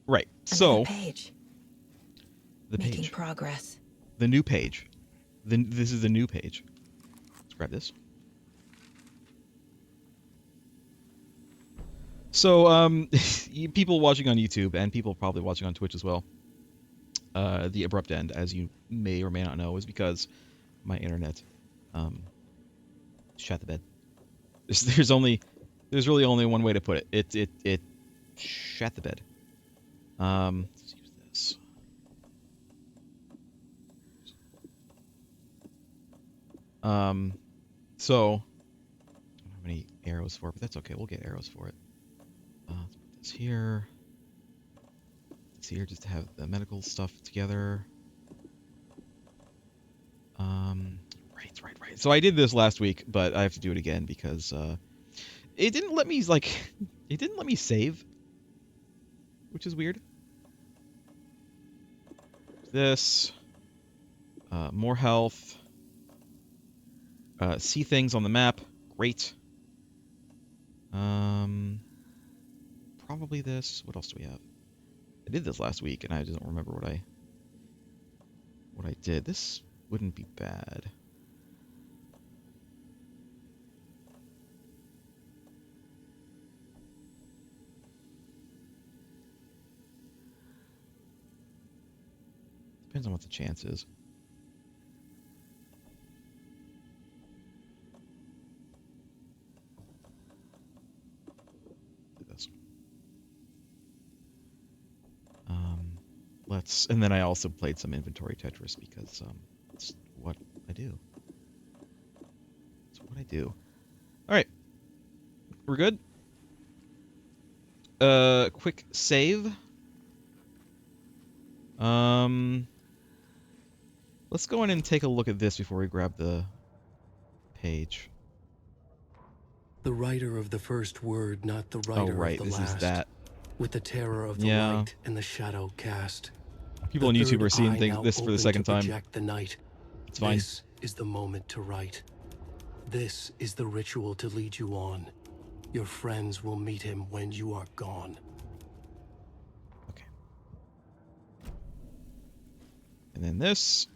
Right. Another So page. the Making page, progress. the new page. This is the new page. Let's grab this. So, people watching on YouTube and people probably watching on Twitch as well. The abrupt end, as you may or may not know, is because my internet shat the bed. There's really only one way to put it. It shat the bed. Let's use this. So I don't have any arrows for it, but that's okay. We'll get arrows for it. Let's put this here. It's here just to have the medical stuff together. Right. So I did this last week, but I have to do it again because it didn't let me it didn't let me save, which is weird. This more health. See things on the map. Great. Probably this. What else do we have? I did this last week, and I don't remember what I did. This wouldn't be bad. Depends on what the chance is. Do this. And then I also played some inventory Tetris because it's what I do. It's what I do. All right, we're good. Quick save. Let's go in and take a look at this before we grab the page. The writer of the first word, not the writer Oh, right, of the this last. is that. With the terror of the light and the shadow cast. People on YouTube are seeing this for the second time. The night. It's fine. This is the moment to write. This is the ritual to lead you on. Your friends will meet him when you are gone. Okay. And then this.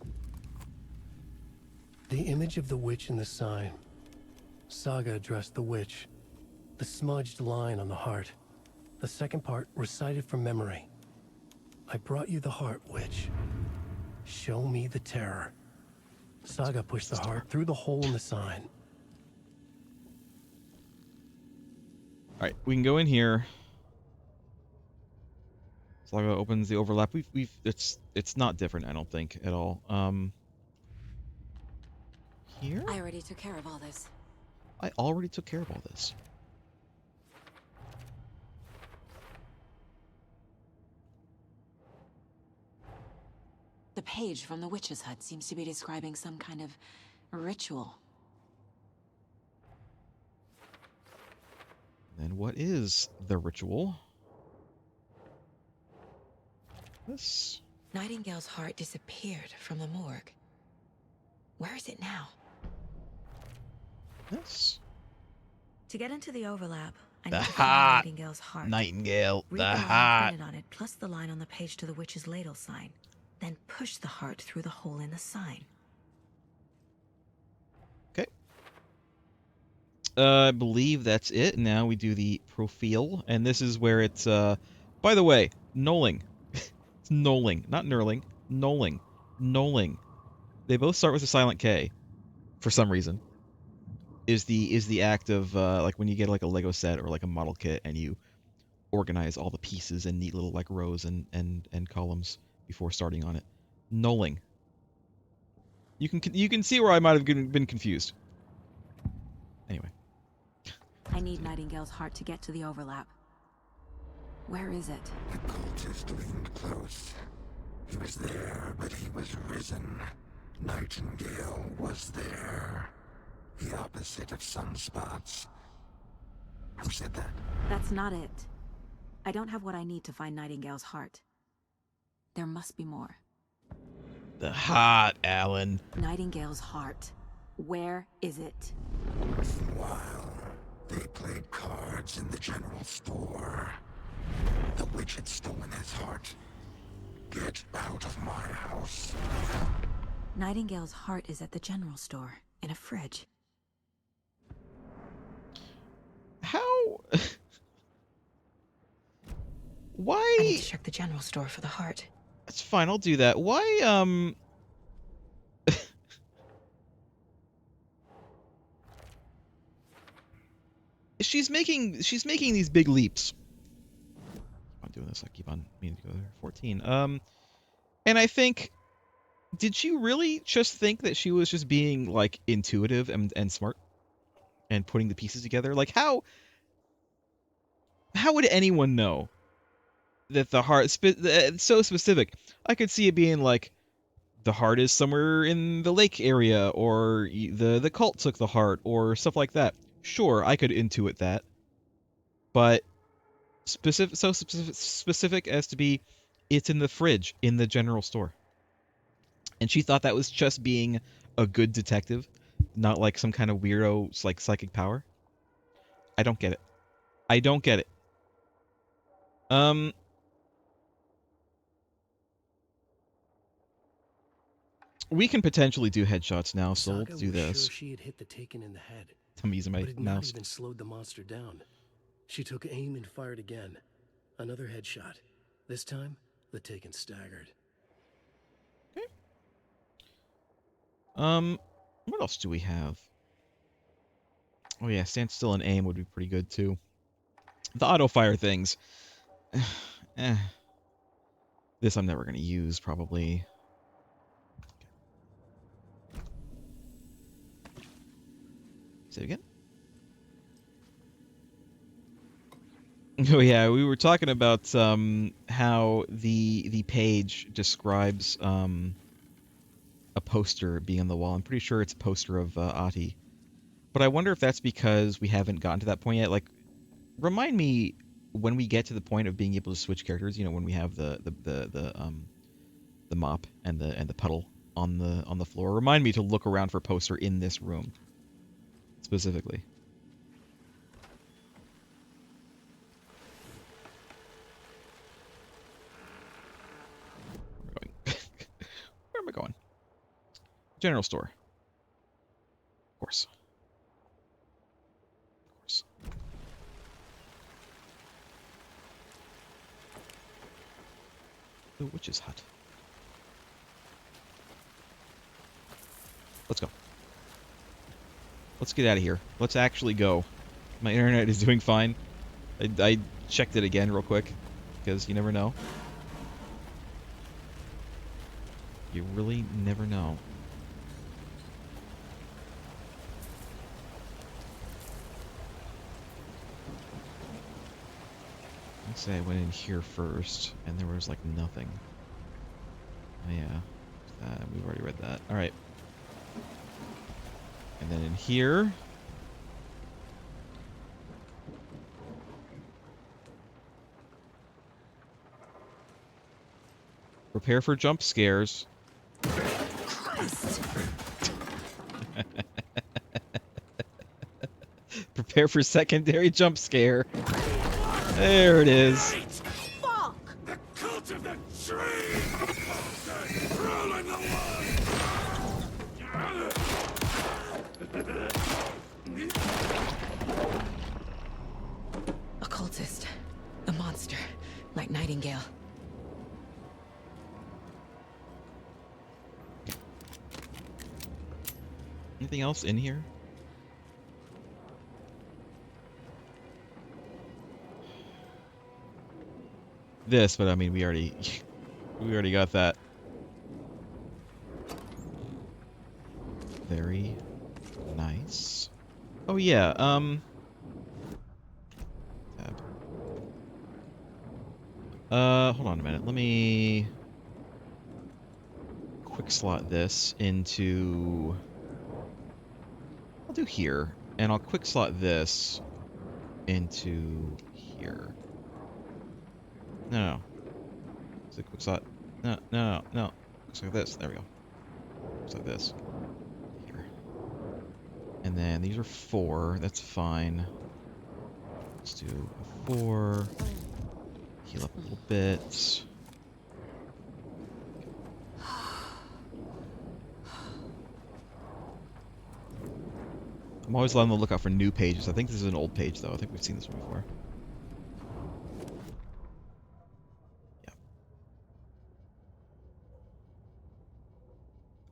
The image of the witch in the sign. Saga addressed the witch. The smudged line on the heart. The second part recited from memory. I brought you the heart, witch. Show me the terror. Saga pushed the heart through the hole in the sign. All right, we can go in here. Saga opens the overlap. It's not different, I don't think, at all. Here? I already took care of all this. I already took care of all this. The page from the witch's hut seems to be describing some kind of ritual. Then what is the ritual? This. Nightingale's heart disappeared from the morgue. Where is it now? This. To get into the overlap, I The need to find hat. Nightingale's heart. Nightingale. Read The line hat. printed on it, plus the line on the page to the witch's ladle sign. Then push the heart through the hole in the sign. Okay. I believe that's it. Now we do the profile, and this is where it's. By the way, knolling. It's knolling, not knurling. Knolling. Knolling. They both start with a silent K, for some reason. Is the act of like when you get like a Lego set or like a model kit and you organize all the pieces in neat little like rows and columns before starting on it. Knolling. You can see where I might have been confused. Anyway. I need Nightingale's heart to get to the overlap. Where is it? The cultist leaned close. He was there, but he was risen. Nightingale was there. The opposite of sunspots. Who said that? That's not it. I don't have what I need to find Nightingale's heart. There must be more. The heart, Alan. Nightingale's heart. Where is it? Once in a while, they played cards in the general store. The witch had stolen his heart. Get out of my house. Nightingale's heart is at the general store, in a fridge. How? I need Why? to check the general store for the heart. That's fine. I'll do that. Why? She's making these big leaps. I'm doing this. I keep on meaning to go there. 14. And I think, did she really just think that she was just being like intuitive and smart and putting the pieces together? Like how would anyone know that the heart it's so specific? I could see it being like the heart is somewhere in the lake area, or the cult took the heart, or stuff like that. Sure, I could intuit that, but specific as to be, it's in the fridge in the general store, and she thought that was just being a good detective, not like some kind of weirdo like psychic power. I don't get it. I don't get it. We can potentially do headshots now, so Saga let's do was this. sure she had hit the Taken in the head, I'm using my but had not mouse. even slowed the monster down. She took aim and fired again. Another headshot. This time, the Taken staggered. Okay. What else do we have? Oh yeah, stand still and aim would be pretty good too. The auto fire things. eh. This I'm never gonna use probably. Say it again. Oh yeah, we were talking about how the page describes a poster being on the wall. I'm pretty sure it's a poster of Ahti. But I wonder if that's because we haven't gotten to that point yet. Like, remind me when we get to the point of being able to switch characters. You know, when we have the mop and the puddle on the floor. Remind me to look around for a poster in this room specifically. Where am I going? General store. Of course. Of course. The witch's hut. Let's go. Let's get out of here. Let's actually go. My internet is doing fine. I checked it again real quick, because you never know. You really never know. Let's say I went in here first, and there was like nothing. Oh yeah, we've already read that. All right. And then in here. Prepare for jump scares. Christ! Prepare for secondary jump scare. There it is. Fuck! The cult of the tree! Ruling the A cultist. A monster. Like Nightingale. Anything else in here? This, but I mean, we already got that. Very nice. Oh yeah, tab. Hold on a minute. Let me quick slot this into. I'll do here, and I'll quick slot this into here. No. Is it quick slot? No. Looks like this. There we go. Looks like this. Here. And then these are 4. That's fine. Let's do a 4. Heal up a little bit. I'm always on the lookout for new pages. I think this is an old page, though. I think we've seen this one before. Yeah.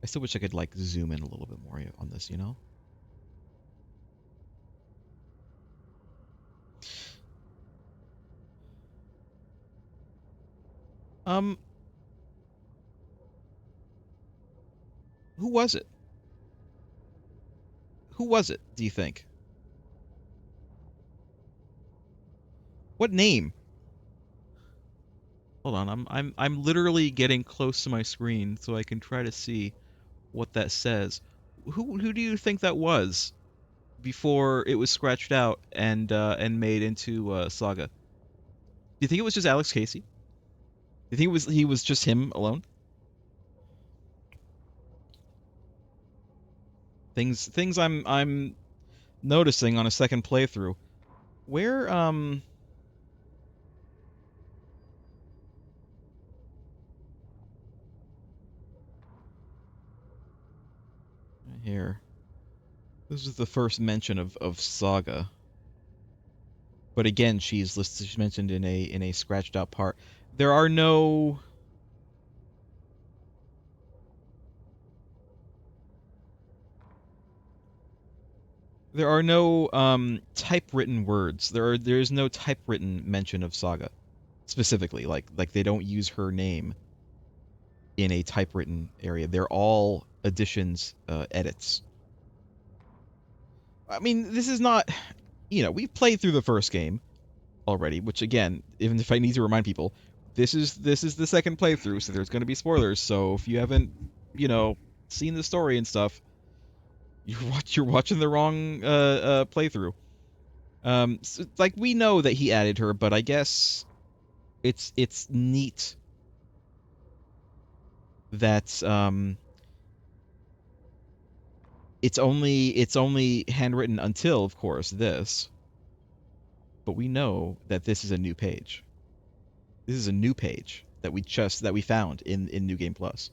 I still wish I could, like, zoom in a little bit more on this, you know? Who was it? Who was it, do you think? What name? Hold on, I'm literally getting close to my screen so I can try to see what that says. Who do you think that was before it was scratched out and made into Saga? Do you think it was just Alex Casey? Do you think he was just him alone? Things I'm noticing on a second playthrough. Where here. This is the first mention of Saga. But again, she's listed, she's mentioned in a scratched out part. There are no typewritten words. There's no typewritten mention of Saga specifically. Like they don't use her name in a typewritten area. They're all additions, edits. I mean, this is not, you know, we've played through the first game already, which again, even if I need to remind people, this is the second playthrough, so there's going to be spoilers. So if you haven't, you know, seen the story and stuff, you're watching the wrong playthrough. So, like, we know that he added her, but I guess it's neat that it's only handwritten until, of course, this. But we know that this is a new page. This is a new page that we found in New Game Plus.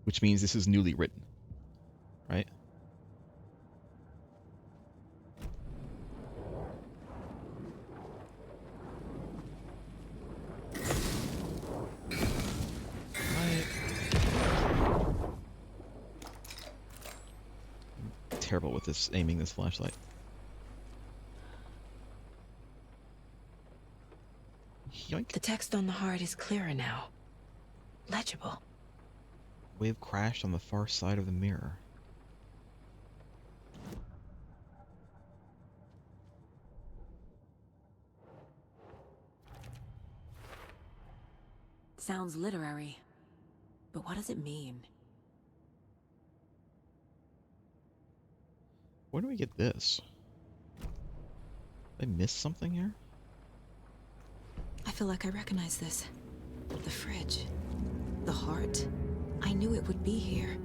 Which means this is newly written, right? I'm terrible with this aiming this flashlight. Yoink. The text on the heart is clearer now. Legible. Wave crashed on the far side of the mirror. Sounds literary. But what does it mean? Where do we get this? Did I miss something here? I feel like I recognize this. The fridge. The heart. I knew it would be here.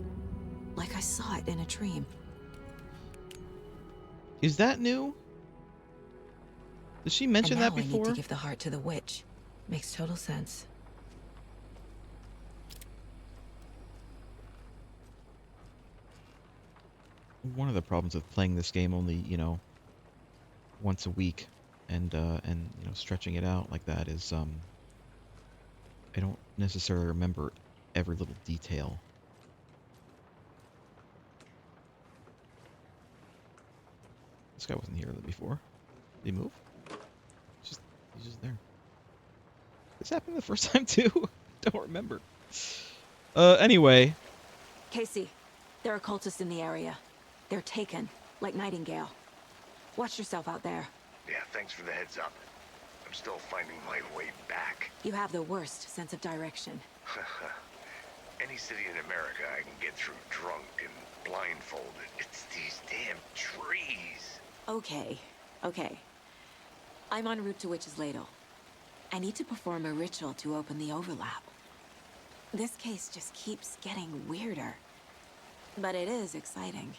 Like I saw it in a dream. Is that new? Did she mention and now that before? I need to give the heart to the witch. Makes total sense. One of the problems with playing this game only, you know, once a week and you know, stretching it out like that is I don't necessarily remember every little detail. This guy wasn't here before. Did he move? He's just there. This happened the first time too? Don't remember. Anyway. Casey, there are cultists in the area. They're taken, like Nightingale. Watch yourself out there. Yeah, thanks for the heads up. I'm still finding my way back. You have the worst sense of direction. Any city in America I can get through drunk and blindfolded. It's these damn trees. Okay. I'm en route to Witch's Ladle. I need to perform a ritual to open the overlap. This case just keeps getting weirder. But it is exciting.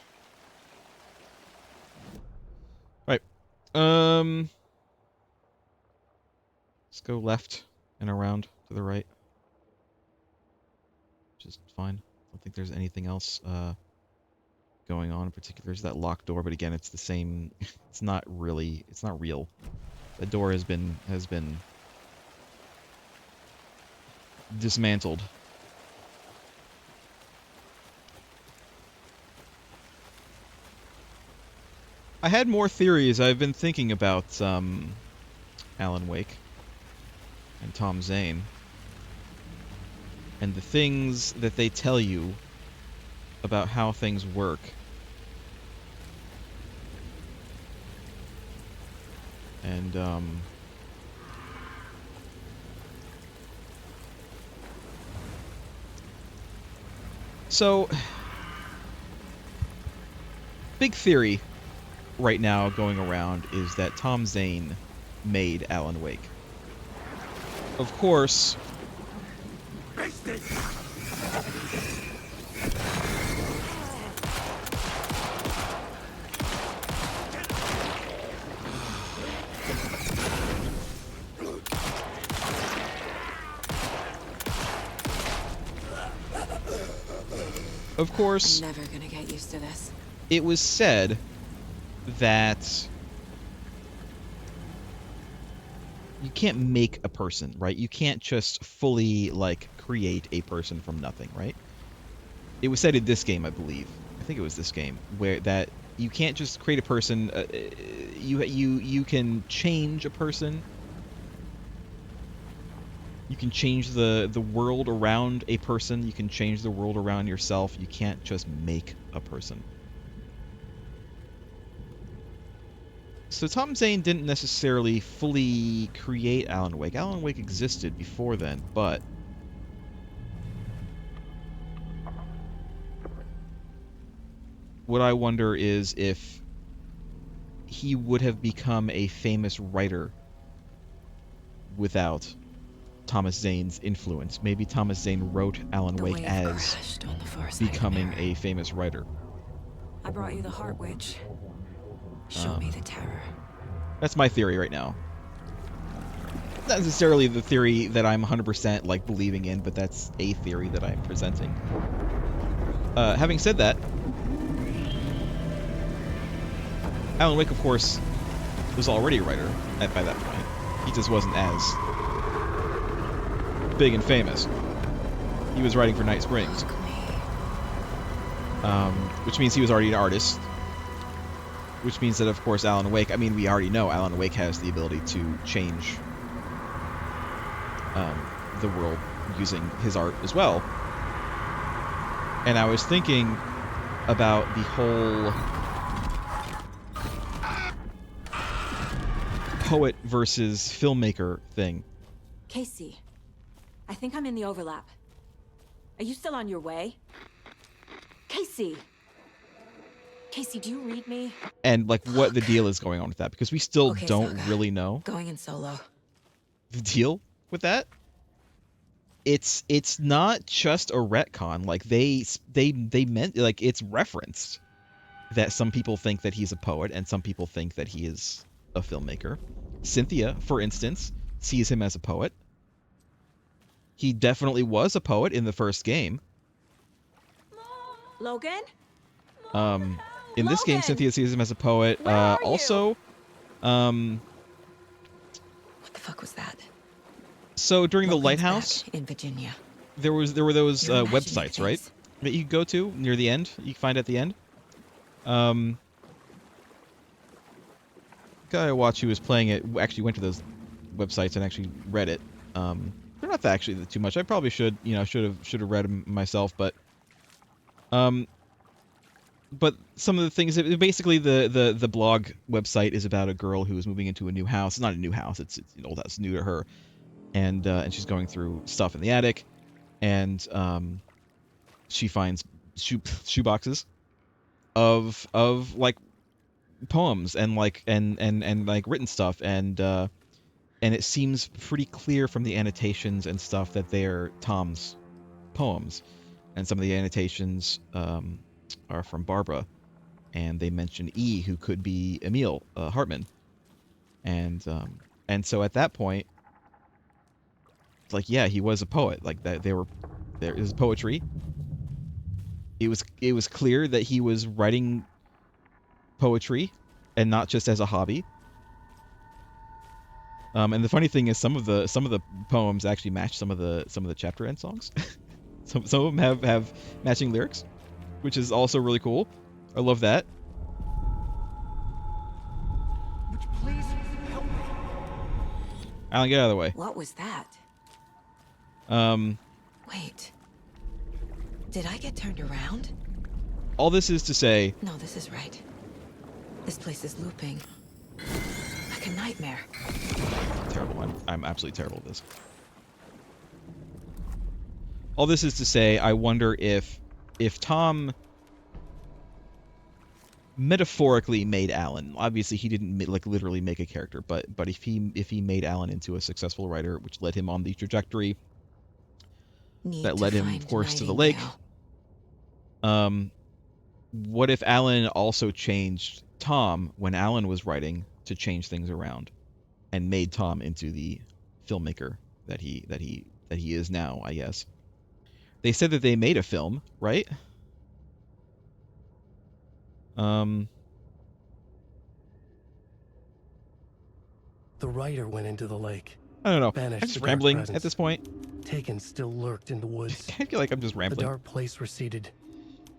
Right. Let's go left and around to the right. Which is fine. I don't think there's anything else going on in particular. There's that locked door, but again, it's the same. It's not really. It's not real. The door has been dismantled. I had more theories. I've been thinking about Alan Wake and Tom Zane and the things that they tell you about how things work. And so big theory right now going around is that Tom Zane made Alan Wake. Of course, I'm never gonna get used to this. it was said that you can't make a person, right? You can't just fully, like, create a person from nothing, right? It was said in this game, I believe. I think it was this game, where that you can't just create a person. You can change a person. You can change the world around a person. You can change the world around yourself. You can't just make a person. So Tom Zane didn't necessarily fully create Alan Wake. Alan Wake existed before then, but what I wonder is if he would have become a famous writer without Thomas Zane's influence. Maybe Thomas Zane wrote Alan Wake as becoming a famous writer. I brought you the Heart Witch. Show me the terror. That's my theory right now. Not necessarily the theory that I'm 100% like believing in, but that's a theory that I'm presenting. Having said that, Alan Wake, of course, was already a writer by that point. He just wasn't as big and famous. He was writing for Night Springs, which means he was already an artist. Which means that, of course, Alan Wake, I mean, we already know Alan Wake has the ability to change the world using his art as well. And I was thinking about the whole poet versus filmmaker thing. Casey, I think I'm in the overlap. Are you still on your way? Casey! Casey, do you read me? And, like, what the deal is going on with that, because we still don't Saga. really know Going in solo. the deal with that. It's not just a retcon. Like, they meant, like, it's referenced that some people think that he's a poet and some people think that he is a filmmaker. Cynthia, for instance, sees him as a poet. He definitely was a poet in the first game. Logan? In this game, Logan! Cynthia sees him as a poet. Where are you? Also, What the fuck was that? so during the Logan's lighthouse, back in Virginia. there were those You're imagining websites, right? things. That you could go to near the end. You can find at the end. Guy I watched who was playing it actually went to those websites and actually read it. They're not that actually too much. I probably should have read them myself, but some of the things, basically the blog website is about a girl who is moving into a new house. It's not a new house. It's an old house, new to her, and she's going through stuff in the attic, and she finds shoe boxes of like poems and like and like written stuff, and it seems pretty clear from the annotations and stuff that they're Tom's poems, and some of the annotations are from Barbara, and they mention E, who could be Emil Hartman. And so at that point, like, yeah, he was a poet. Like, that there is poetry. It was clear that he was writing poetry and not just as a hobby. And the funny thing is, some of the poems actually match some of the chapter end songs. some of them have matching lyrics, which is also really cool. I love that. Please help me. Alan, get out of the way. What was that? Wait. Did I get turned around? All this is to say, No, this is right. This place is looping. Like a nightmare. terrible. I'm absolutely terrible at this. All this is to say, I wonder if Tom metaphorically made Alan. Obviously, he didn't like literally make a character, but if he made Alan into a successful writer, which led him on the trajectory that led him, of course, to the lake. What if Alan also changed Tom when Alan was writing to change things around, and made Tom into the filmmaker that he is now? I guess they said that they made a film, right? The writer went into the lake. I don't know. I'm Banished just the dark rambling presence. at this point. Taken still lurked in the woods. I feel like I'm just The rambling. dark place receded.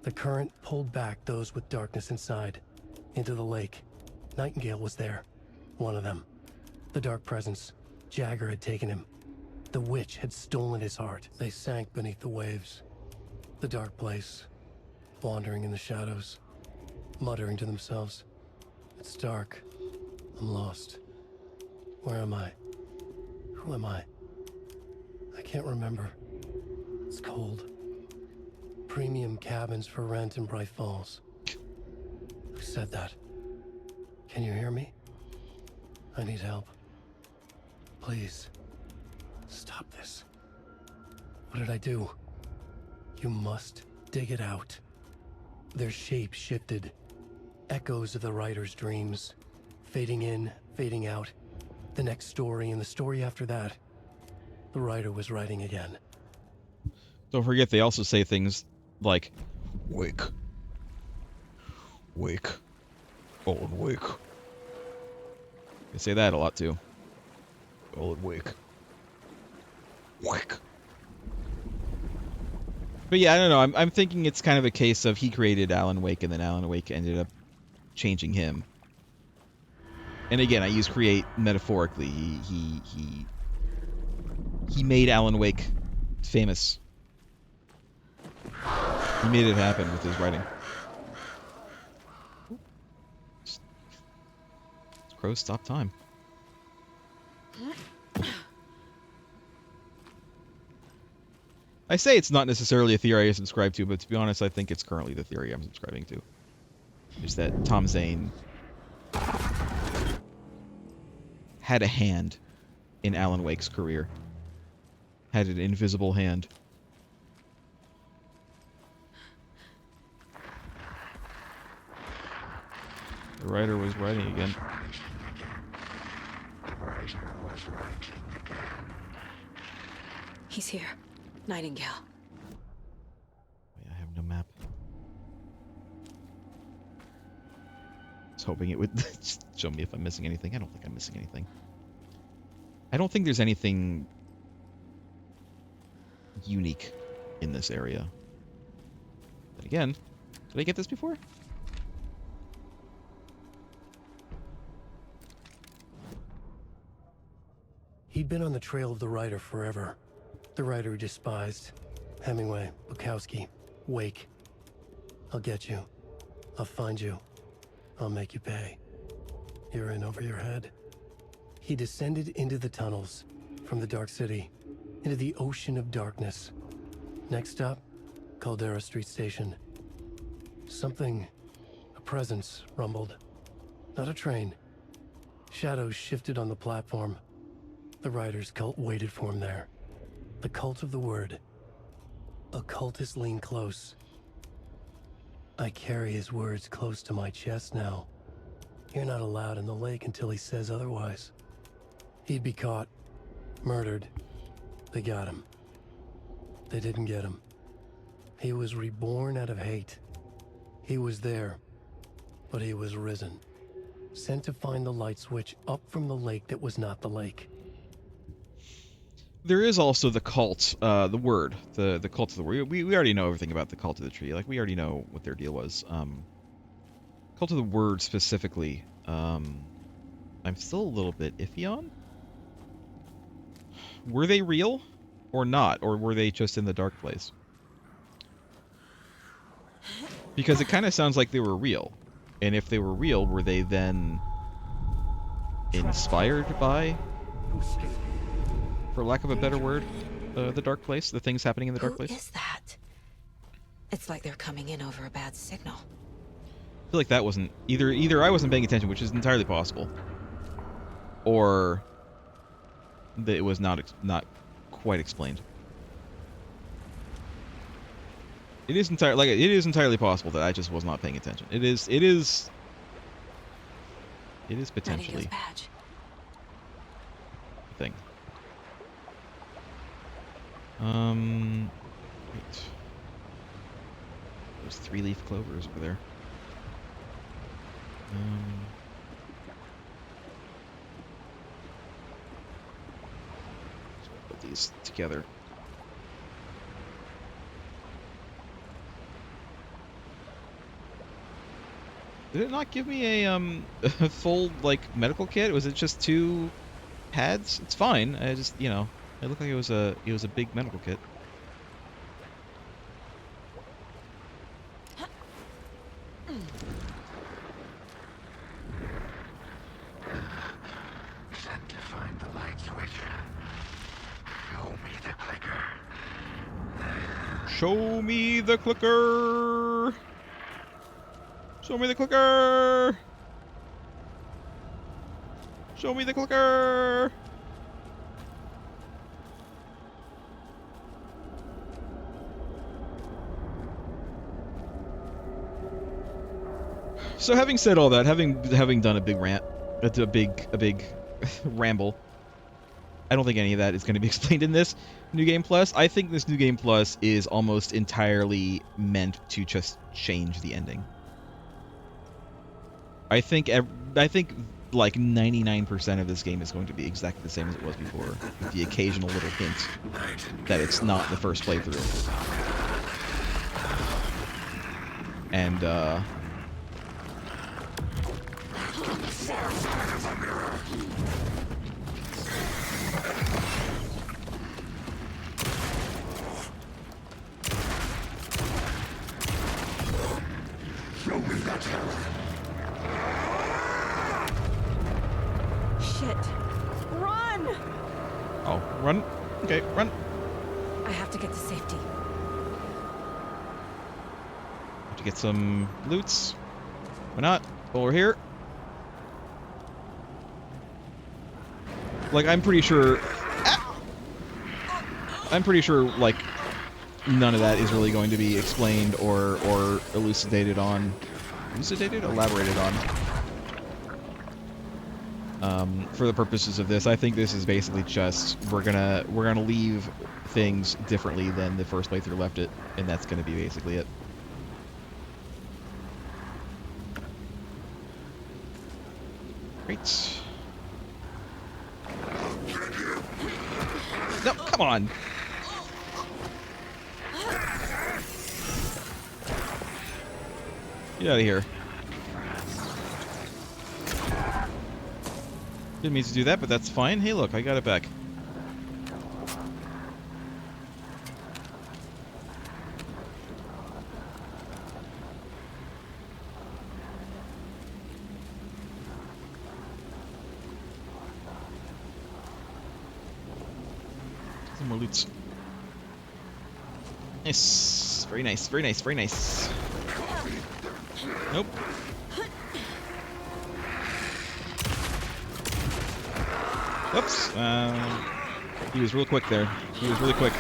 The current pulled back those with darkness inside into the lake. Nightingale was there, one of them. The dark presence. Jagger had taken him. The witch had stolen his heart. They sank beneath the waves. The dark place, wandering in the shadows, muttering to themselves. It's dark. I'm lost. Where am I? Who am I? I can't remember. It's cold. Premium cabins for rent in Bright Falls. Who said that? Can you hear me? I need help. Please. Stop this. What did I do? You must dig it out. Their shape shifted. Echoes of the writer's dreams. Fading in, fading out. The next story and the story after that. The writer was writing again. Don't forget, they also say things like, "Wake, wake, old wake." They say that a lot too. Old wake, wake. But yeah, I don't know. I'm thinking it's kind of a case of he created Alan Wake, and then Alan Wake ended up changing him. And again, I use create metaphorically. He made Alan Wake famous. He made it happen with his writing. Crows stop time. I say it's not necessarily a theory I subscribe to, but to be honest, I think it's currently the theory I'm subscribing to. Is that Tom Zane had a hand in Alan Wake's career. Had an invisible hand. The writer was writing again. He's here. Nightingale. Wait, I have no map. I was hoping it would just show me if I'm missing anything. I don't think I'm missing anything. I don't think there's anything unique in this area. But again, did I get this before? He'd been on the trail of the writer forever. The writer he despised. Hemingway, Bukowski, Wake. I'll get you. I'll find you. I'll make you pay. You're in over your head. He descended into the tunnels, from the Dark City, into the ocean of darkness. Next stop, Caldera Street Station. Something, a presence, rumbled. Not a train. Shadows shifted on the platform. The writer's cult waited for him there. The cult of the word. Occultists lean close. I carry his words close to my chest now. You're not allowed in the lake until he says otherwise. He'd be caught, murdered. They got him. They didn't get him. He was reborn out of hate. He was there, but he was risen. Sent to find the light switch up from the lake that was not the lake. There is also the cult, the word, the cult of the word. We already know everything about the cult of the tree. Like, we already know what their deal was. Cult of the word specifically, I'm still a little bit iffy on. Were they real or not? Or were they just in the dark place? Because it kind of sounds like they were real. And if they were real, were they then inspired by, for lack of a better word, the dark place? The things happening in the dark place? Who is that? It's like they're coming in over a bad signal. I feel like that wasn't... Either I wasn't paying attention, which is entirely possible, or that it was not quite explained. It is entirely possible that I just was not paying attention. It is potentially Nightingale's badge. a thing. Wait. There's 3-leaf clovers over there. Let's put these together. Did it not give me a a full, like, medical kit? Was it just 2 pads? It's fine. I just, you know, it looked like it was a big medical kit. Sent to find the light switch. Show me the clicker. Show me the clicker! Show me the clicker! Show me the clicker! So having said all that, having done a big rant, a big ramble, I don't think any of that is going to be explained in this New Game Plus. I think this New Game Plus is almost entirely meant to just change the ending. I think like 99% of this game is going to be exactly the same as it was before, with the occasional little hint that it's not the first playthrough. And Shit. Run! oh, run. Okay, run. I have to get to safety. Have to get some loots. Why not? While we're here. Like, I'm pretty sure, like, none of that is really going to be explained or elaborated on. For the purposes of this, I think this is basically just we're gonna leave things differently than the first playthrough left it, and that's gonna be basically it. Great. No, come on. Get out of here. Didn't mean to do that, but that's fine. Hey, look, I got it back. Some more loots. Nice. Very nice, very nice, very nice. Nope. Oops. He was real quick there. He was really quick.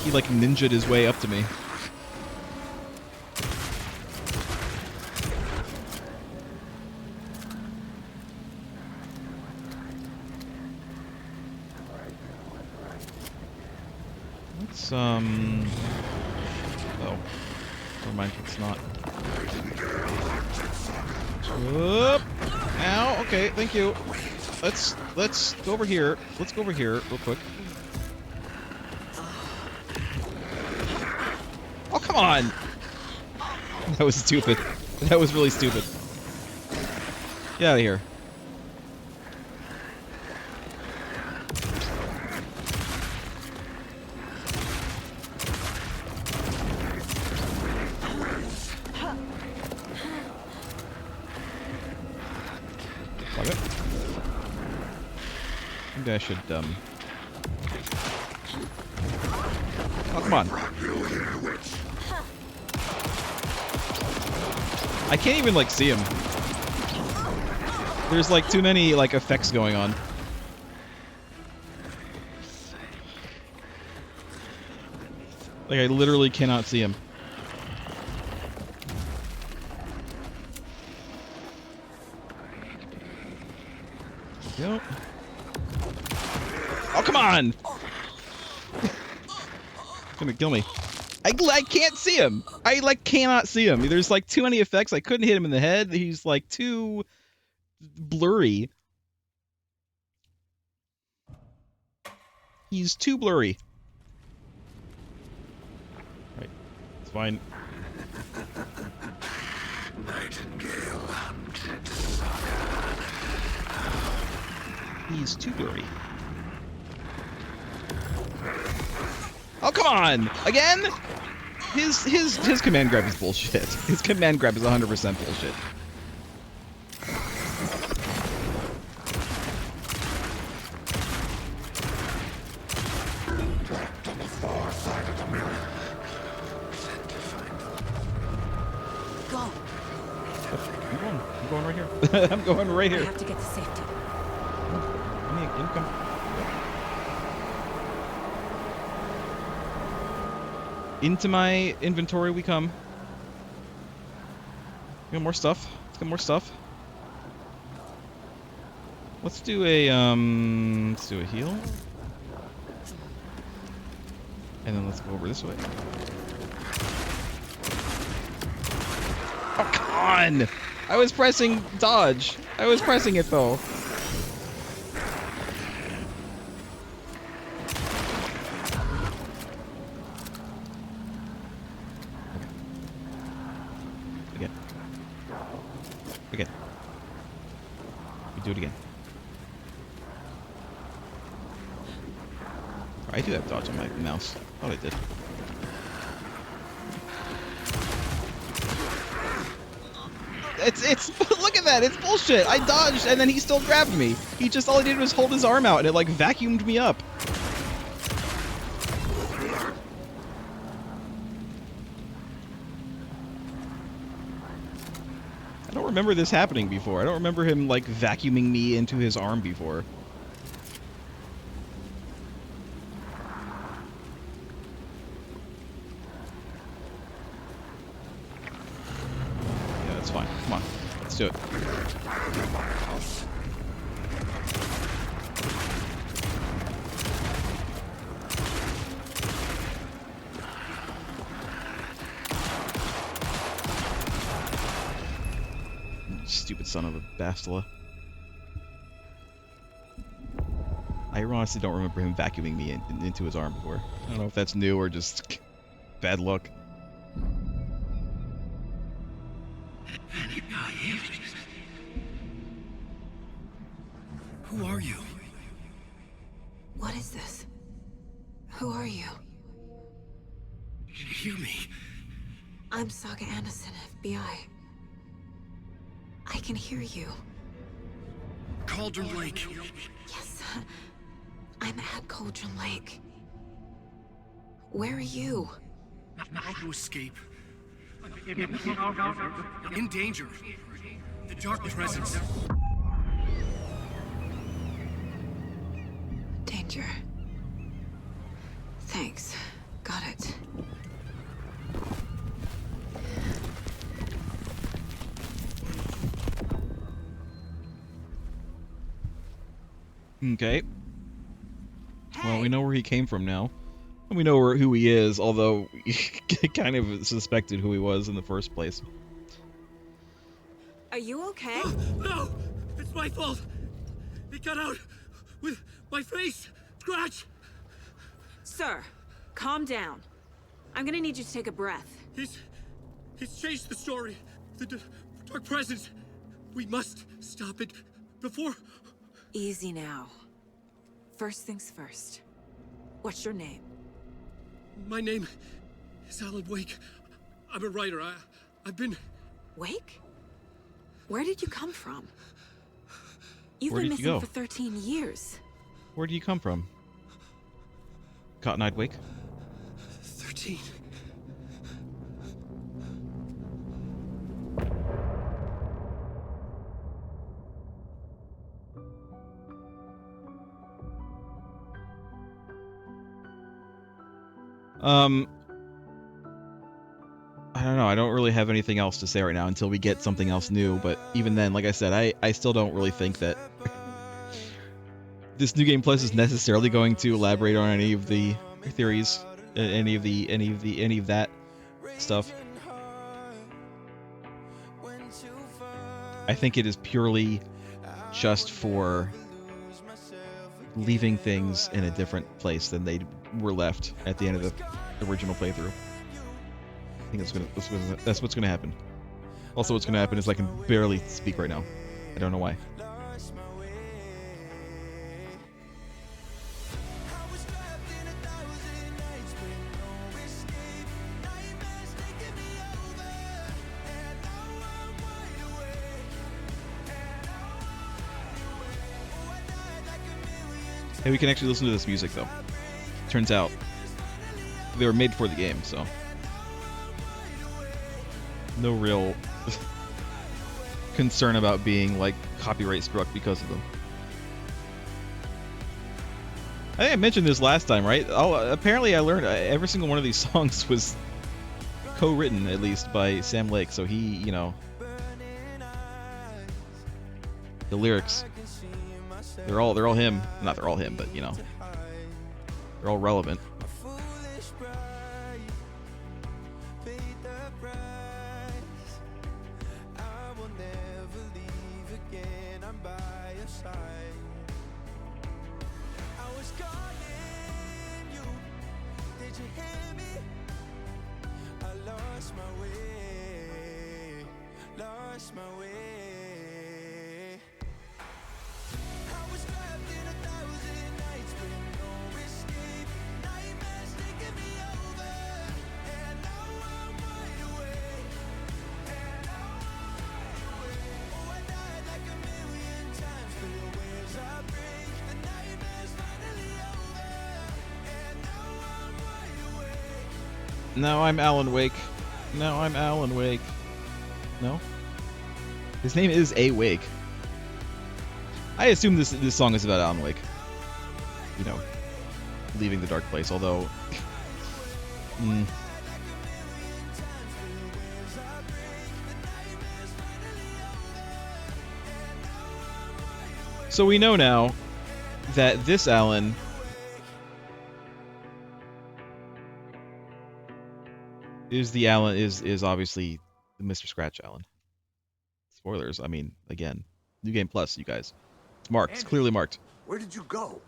He, like, ninja'd his way up to me. Let's, oh. Never mind, it's not. Whoop! Ow, okay, thank you. Let's go over here. Let's go over here real quick. Oh, come on! That was stupid. That was really stupid. Get out of here. Fuck it. Maybe I should, Oh, come on. I can't even, like, see him. There's, like, too many, like, effects going on. Like, I literally cannot see him. Yep. Oh, come on! He's gonna kill me. I can't see him! I, like, cannot see him. There's, like, too many effects. I couldn't hit him in the head. He's, like, too blurry. He's too blurry. Right. It's fine. Nightingale hunted Saga. He's too blurry. Oh, come on! Again? His command grab is bullshit. His command grab is 100% bullshit. Go. I'm going right here. I'm going right I here. have to get to safety. Come. Into my inventory we come. We got more stuff. Let's get more stuff. Let's do a heal. And then let's go over this way. Oh, come on! I was pressing dodge. I was pressing it though. Again. We do it again. I do have dodge on my mouse. Thought I did. It's look at that, it's bullshit. I dodged and then he still grabbed me. He just, all he did was hold his arm out and it like vacuumed me up. I don't remember this happening before. I don't remember him like vacuuming me into his arm before. Yeah, that's fine. Come on. Let's do it. Stupid son of a bastila. I honestly don't remember him vacuuming me into his arm before. I don't know if that's new or just bad luck. Who are you? What is this? Who are you? Hear me. I'm Saga Anderson, FBI. I can hear you. Cauldron Lake. Yes, I'm at Cauldron Lake. Where are you? How to escape. In danger. The dark presence. Danger. Thanks. Got it. Okay. Well, we know where he came from now. We know who he is, although we kind of suspected who he was in the first place. Are you okay? No! It's my fault! It got out with my face! Scratch! Sir, calm down. I'm gonna need you to take a breath. He's changed the story. The dark presence. We must stop it before... Easy now. First things first. What's your name? My name is Alan Wake. I'm a writer. I've been... Wake? Where did you come from? You've Where been did you missing go? for 13 years. Where do you come from? Cotton-eyed Wake? 13. I don't know. I don't really have anything else to say right now until we get something else new. But even then, like I said, I still don't really think that this New Game Plus is necessarily going to elaborate on any of the theories, any of that stuff. I think it is purely just for leaving things in a different place than they were left at the end of the original playthrough. I think that's what's gonna happen. Also, what's gonna happen is I can barely speak right now. I don't know why. Hey, we can actually listen to this music though. Turns out they were made for the game, so no real concern about being like copyright struck because of them. I think I mentioned this last time, right? Oh, apparently I learned every single one of these songs was co-written at least by Sam Lake, so he, you know, the lyrics, they're all him. Not they're all him, but you know, they're all relevant. Now I'm Alan Wake. Now I'm Alan Wake. No? His name is A. Wake. I assume this song is about Alan Wake. You know, leaving the dark place, although... So we know now that this Alan is obviously the Mr. Scratch Alan. Spoilers. I mean, again, New Game Plus, you guys. It's marked. It's clearly marked. Where did you go?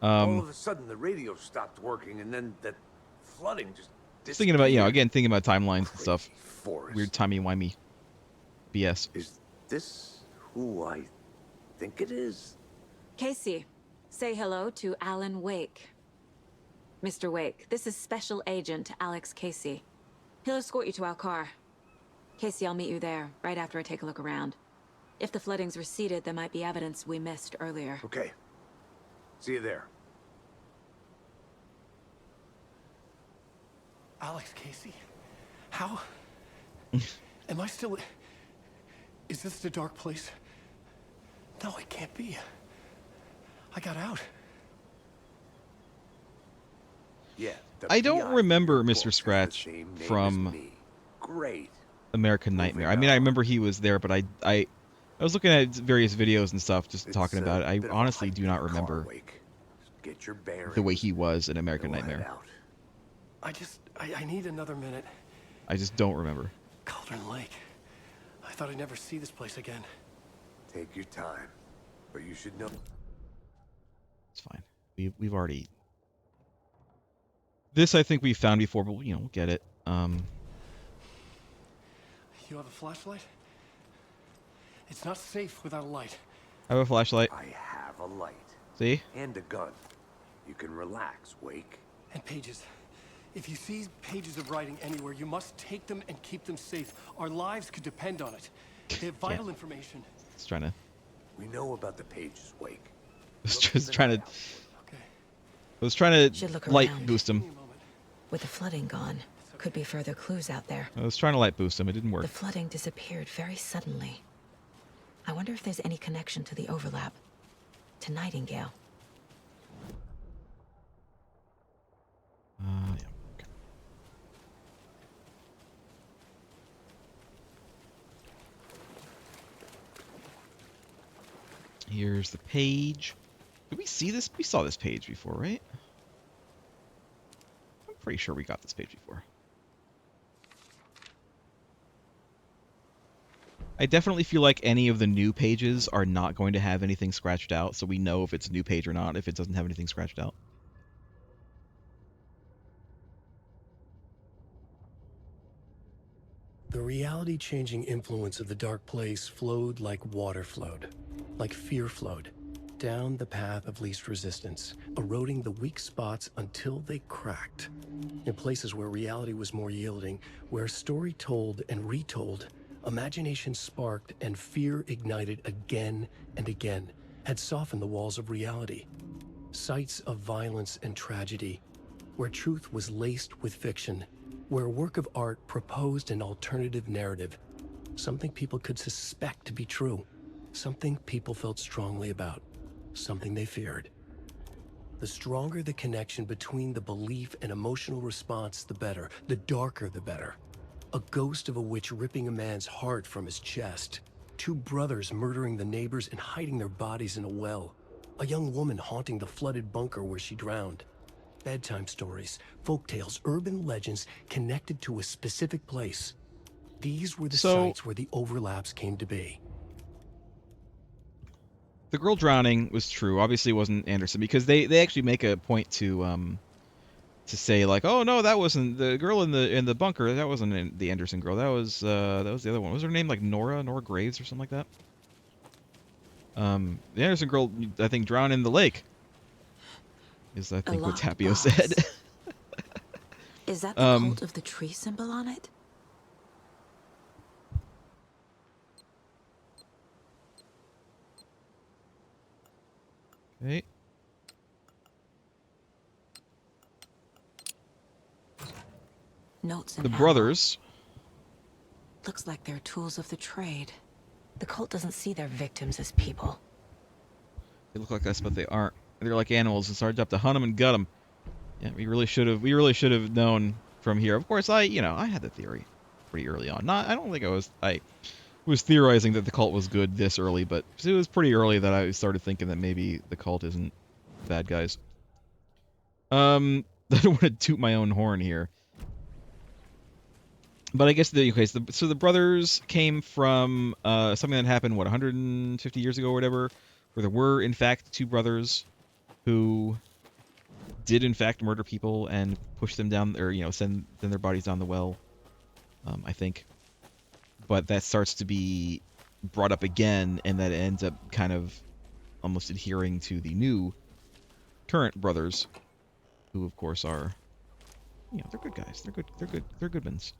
All of a sudden, the radio stopped working, and then that flooding just Thinking about, you know, again, thinking about timelines and stuff. Forest. Weird timey-wimey BS. Is this who I think it is? Casey, say hello to Alan Wake. Mr. Wake, this is Special Agent Alex Casey. He'll escort you to our car. Casey, I'll meet you there, right after I take a look around. If the flooding's receded, there might be evidence we missed earlier. Okay. See you there. Alex Casey? How? Am I still... Is this the dark place? No, it can't be. I got out. Yeah. I don't PI remember book Mr. has Scratch the same name as from me. Great. American Nightmare. I mean, I remember he was there, but I was looking at various videos and stuff, just talking about it. I honestly do not remember Get your bearings. the way he was in American We'll head Nightmare. out. I need another minute. I just don't remember. Cauldron Lake. I thought I'd never see this place again. Take your time, but you should know. It's fine. We've already. This I think we found before, but we'll get it. You have a flashlight? It's not safe without a light. I have a flashlight. I have a light. See? And a gun. You can relax, Wake. And pages. If you see pages of writing anywhere, you must take them and keep them safe. Our lives could depend on it. They have vital information. It's trying to. We know about the pages, Wake. I was just trying to. Okay. I was trying Should to look light around. boost him. Give me a moment. With the flooding gone, could be further clues out there. I was trying to light boost him. It didn't work. The flooding disappeared very suddenly. I wonder if there's any connection to the overlap. To Nightingale. Yeah. Okay. Here's the page. Did we see this? We saw this page before, right? I'm pretty sure we got this page before. I definitely feel like any of the new pages are not going to have anything scratched out, so we know if it's a new page or not if it doesn't have anything scratched out. The reality-changing influence of the dark place flowed like water flowed, like fear flowed, down the path of least resistance, eroding the weak spots until they cracked. In places where reality was more yielding, where story told and retold, imagination sparked and fear ignited again and again, had softened the walls of reality. Sites of violence and tragedy, where truth was laced with fiction, where a work of art proposed an alternative narrative, something people could suspect to be true, something people felt strongly about, something they feared. The stronger the connection between the belief and emotional response, the better. The darker, the better. A ghost of a witch ripping a man's heart from his chest. Two brothers murdering the neighbors and hiding their bodies in a well. A young woman haunting the flooded bunker where she drowned. Bedtime stories, folktales, urban legends connected to a specific place. These were the sites where the overlaps came to be. The girl drowning was true. Obviously, it wasn't Anderson because they actually make a point to say like, oh no, that wasn't the girl in the bunker. That wasn't the Anderson girl. That was the other one. Was her name like Nora Graves or something like that? The Anderson girl, I think, drowned in the lake. Is I think what Tapio said. Is that the cult of the tree symbol on it? Okay. Notes and The brothers. Looks like they're tools of the trade. The cult doesn't see their victims as people. They look like us, but they aren't. They're like animals, and so our job to hunt them and gut them. Yeah, we really should have known from here. Of course, I had the theory pretty early on. I don't think I was theorizing that the cult was good this early, but it was pretty early that I started thinking that maybe the cult isn't bad guys. I don't want to toot my own horn here, but I guess so the brothers came from something that happened 150 years ago or whatever, where there were in fact two brothers who did in fact murder people and push them down, or send their bodies down the well. I think, but that starts to be brought up again, and that ends up kind of almost adhering to the new current brothers, who of course are, they're good guys. They're good ones.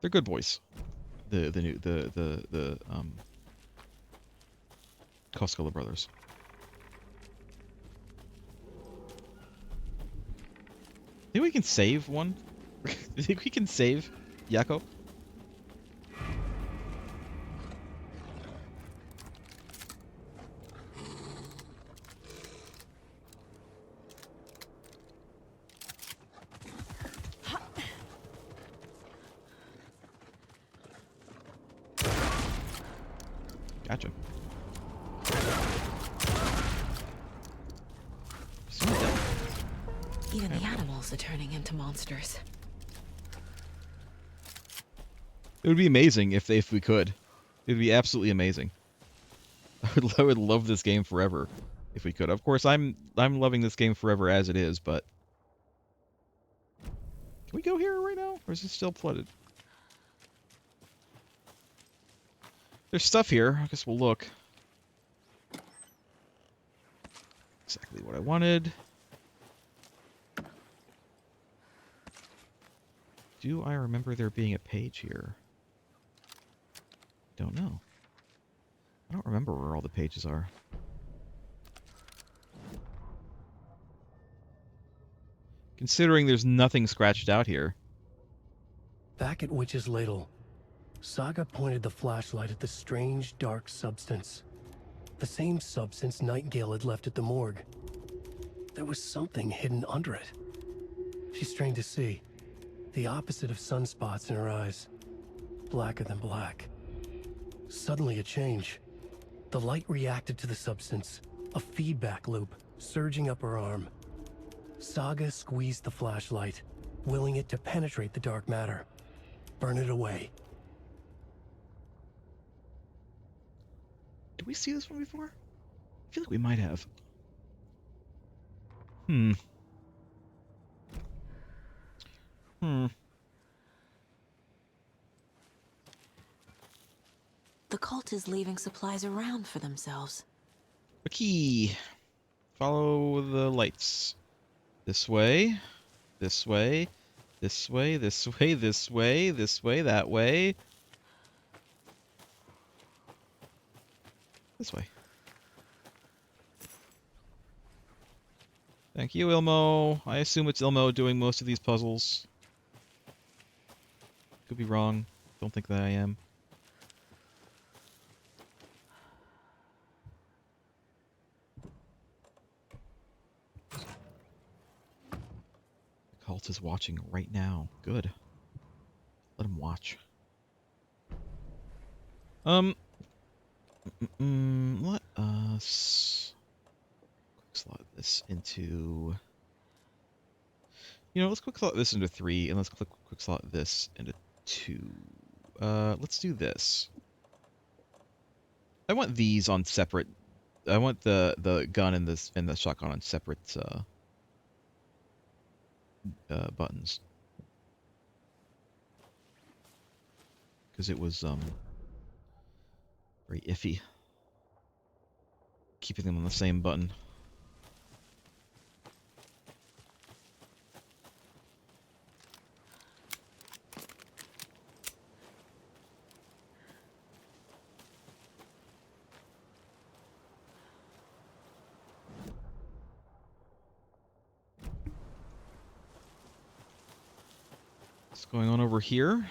They're good boys. The Koskela brothers. Think we can save one? Think we can save Jakob? Gotcha. Even the animals are turning into monsters. It would be amazing if we could. It would be absolutely amazing. I would love this game forever if we could. Of course, I'm loving this game forever as it is, but can we go here right now, or is it still flooded? There's stuff here. I guess we'll look. Exactly what I wanted. Do I remember there being a page here? Don't know. I don't remember where all the pages are. Considering there's nothing scratched out here. Back at Witch's Ladle, Saga pointed the flashlight at the strange, dark substance. The same substance Nightingale had left at the morgue. There was something hidden under it. She strained to see. The opposite of sunspots in her eyes. Blacker than black. Suddenly a change. The light reacted to the substance. A feedback loop, surging up her arm. Saga squeezed the flashlight, willing it to penetrate the dark matter. Burn it away. Did we see this one before? I feel like we might have. The cult is leaving supplies around for themselves. A key. Follow the lights. This way. This way. This way. This way. This way. This way. That way. This way. Thank you, Ilmo. I assume it's Ilmo doing most of these puzzles. Could be wrong. Don't think that I am. The cult is watching right now. Good. Let him watch. Let us quick slot this into. You know, let's quick slot this into 3, and let's quick slot this into 2. Let's do this. I want these on separate. I want the gun and the shotgun on separate buttons, because it was very iffy keeping them on the same button. What's going on over here?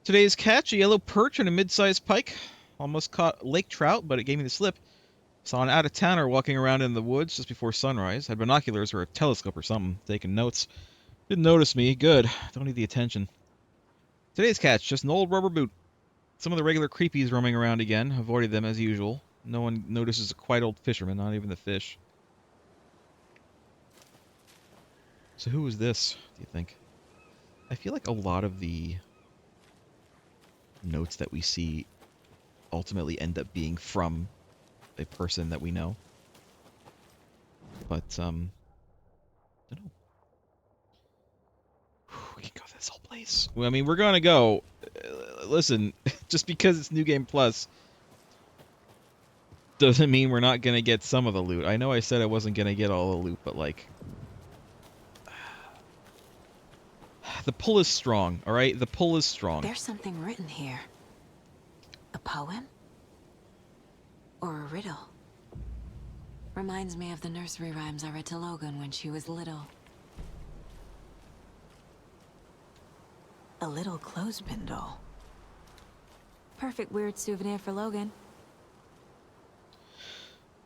Today's catch, a yellow perch and a mid-sized pike. Almost caught lake trout, but it gave me the slip. Saw an out-of-towner walking around in the woods just before sunrise. Had binoculars or a telescope or something, taking notes. Didn't notice me. Good. Don't need the attention. Today's catch, just an old rubber boot. Some of the regular creepies roaming around again. Avoided them as usual. No one notices a quite old fisherman, not even the fish. So who is this, do you think? I feel like a lot of the notes that we see ultimately end up being from a person that we know. But, I don't know. We can go to this whole place. Well, I mean, we're gonna go. Listen, just because it's New Game Plus doesn't mean we're not gonna get some of the loot. I know I said I wasn't gonna get all the loot, but, like, the pull is strong, alright? The pull is strong. There's something written here. A poem? Or a riddle? Reminds me of the nursery rhymes I read to Logan when she was little. A little clothespin doll. Perfect weird souvenir for Logan.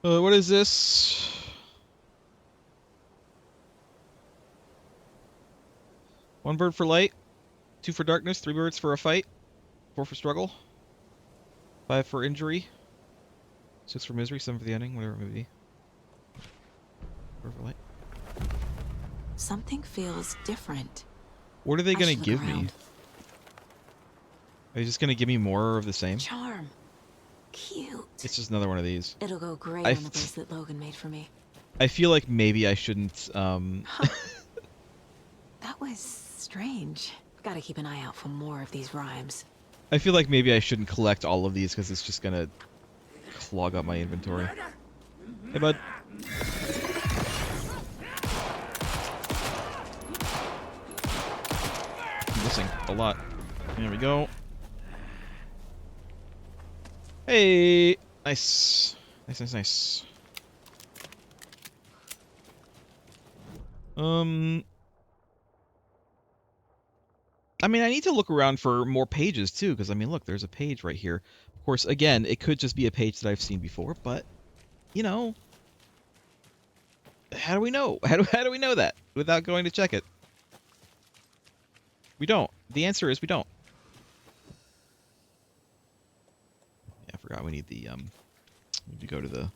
What is this? One bird for light, 2 for darkness, 3 birds for a fight, 4 for struggle, 5 for injury. 6 for misery, 7 for the ending, whatever it may be. 4 for light. Something feels different. What are they I gonna should look give me? around. Are they just gonna give me more of the same? Charm. Cute. It's just another one of these. It'll go great I on the bracelet Logan made for me. I feel like maybe I shouldn't, That was strange. Gotta keep an eye out for more of these rhymes. I feel like maybe I shouldn't collect all of these because it's just gonna clog up my inventory. Hey, bud. I'm missing a lot. There we go. Hey! Nice. Nice, nice, nice. I mean, I need to look around for more pages, too, because, I mean, look, there's a page right here. Of course, again, it could just be a page that I've seen before, but, you know, how do we know? How do we know that without going to check it? We don't. The answer is we don't. Yeah, I forgot we need the, we need to go to the...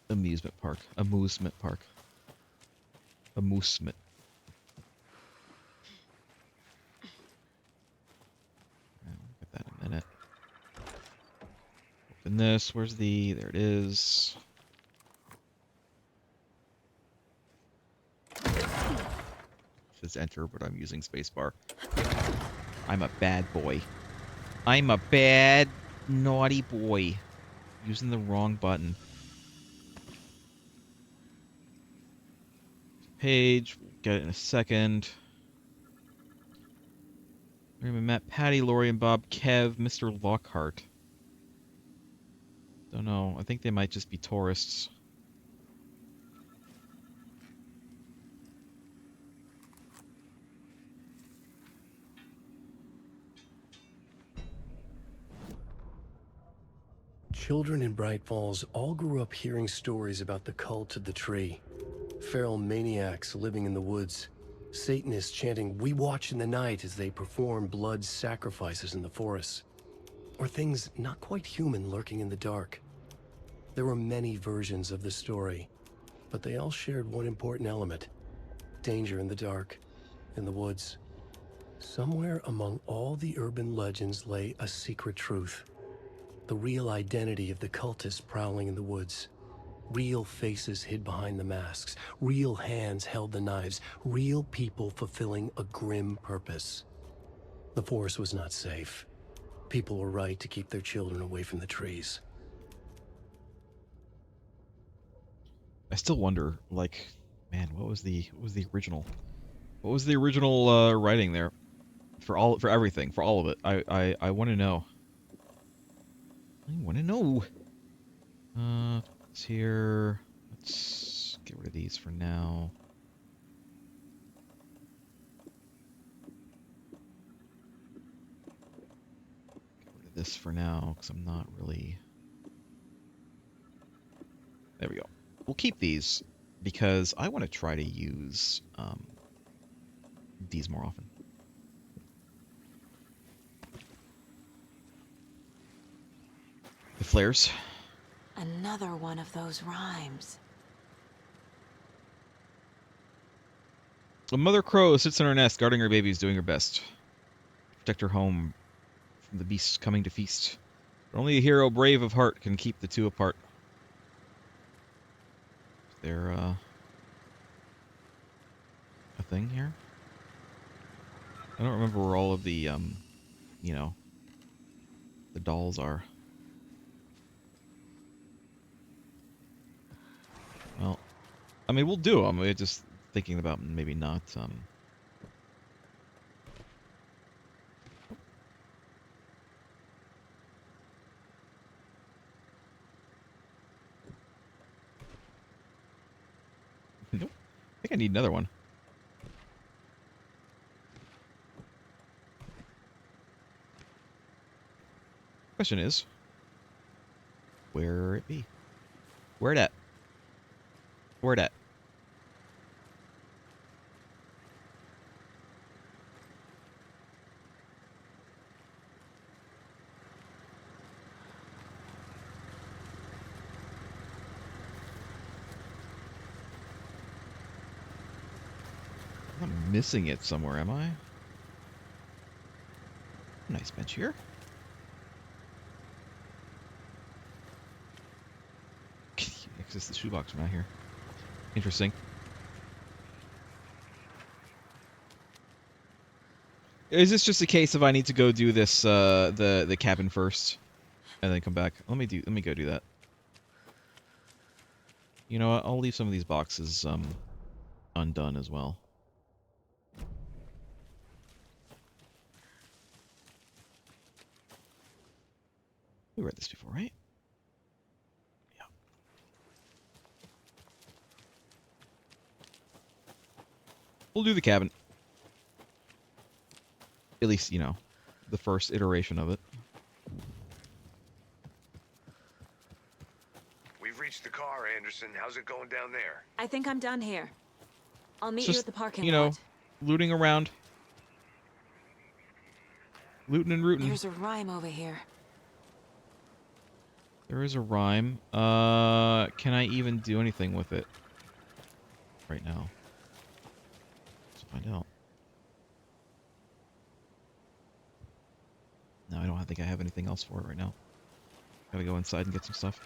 amusement park. Amusement park. Amusement. I'll get that in a minute. Open this. Where's the... There it is. It says enter, but I'm using spacebar. I'm a bad boy. I'm a bad, naughty boy. Using the wrong button. Page. We'll get it in a second. Matt, Patty, Lori, and Bob, Kev, Mr. Lockhart. Don't know. I think they might just be tourists. Children in Bright Falls all grew up hearing stories about the cult of the tree. Feral maniacs living in the woods. Satanists chanting, "We watch in the night," as they perform blood sacrifices in the forests. Or things not quite human lurking in the dark. There were many versions of the story, but they all shared one important element. Danger in the dark, in the woods. Somewhere among all the urban legends lay a secret truth. The real identity of the cultists prowling in the woods. Real faces hid behind the masks. Real hands held the knives. Real people fulfilling a grim purpose. The forest was not safe. People were right to keep their children away from the trees. I still wonder, like, man, what was the original? What was the original writing there? For everything, for all of it. I want to know. I want to know. It's here. Let's get rid of these for now. Get rid of this for now, because I'm not really... There we go. We'll keep these, because I want to try to use these more often. The flares. Another one of those rhymes. A mother crow sits in her nest, guarding her babies, doing her best. Protect her home from the beasts coming to feast. But only a hero brave of heart can keep the two apart. Is there a thing here? I don't remember where all of the, you know, the dolls are. Well, I mean, we'll do them. We're just thinking about maybe not, Nope. I think I need another one. Question is, where it be? Where it at? Where it at? missing it somewhere, am I? Nice bench here. Access the shoebox from out here. Interesting. Is this just a case of I need to go do this the cabin first and then come back? Let me go do that. You know what? I'll leave some of these boxes undone as well. We read this before, right? Yeah. We'll do the cabin. At least, you know, the first iteration of it. We've reached the car, Anderson. How's it going down there? I think I'm done here. I'll meet Just, you at the parking you know, lot. looting around. Looting and rooting. There's a rhyme over here. There is a rhyme. Can I even do anything with it right now? Let's find out. No, I don't think I have anything else for it right now. Gotta go inside and get some stuff.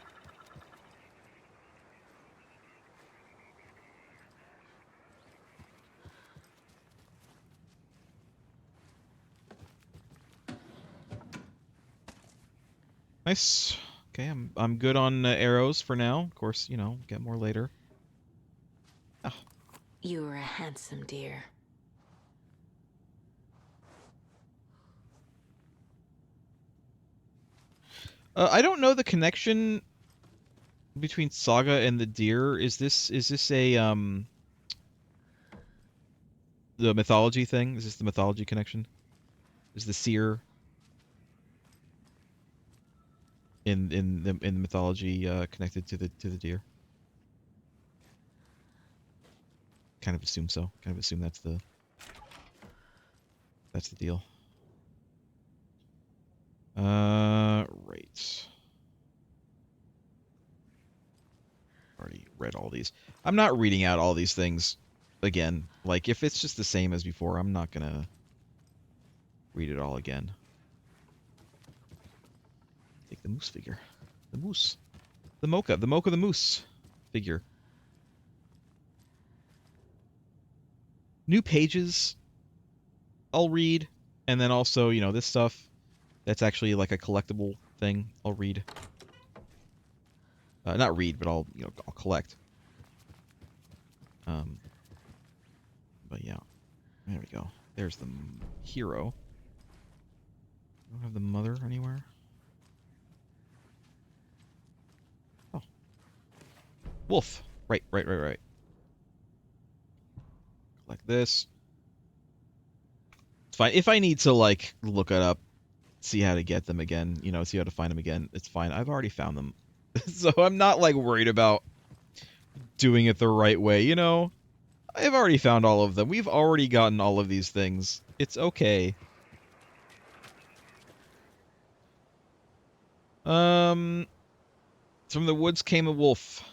Nice. Okay, I'm good on arrows for now. Of course, you know, get more later. Oh. You are a handsome deer. I don't know the connection between Saga and the deer. Is this a the mythology thing? Is this the mythology connection? Is the seer in the mythology connected to the deer? Kind of assume so. Kind of assume that's the deal. Right. Already read all these. I'm not reading out all these things again. Like, if it's just the same as before, I'm not gonna read it all again. Take the moose figure. The moose. The Mocha the moose figure. New pages I'll read, and then also, you know, this stuff that's actually like a collectible thing I'll read. Not read, but I'll collect. But yeah, there we go. There's the hero. I don't have the mother anywhere. Oh, wolf. Right. Collect this. It's fine. If I need to like look it up, see how to get them again, you know, see how to find them again, it's fine. I've already found them. So I'm not like worried about doing it the right way, you know? I've already found all of them. We've already gotten all of these things. It's okay. From the woods came a wolf.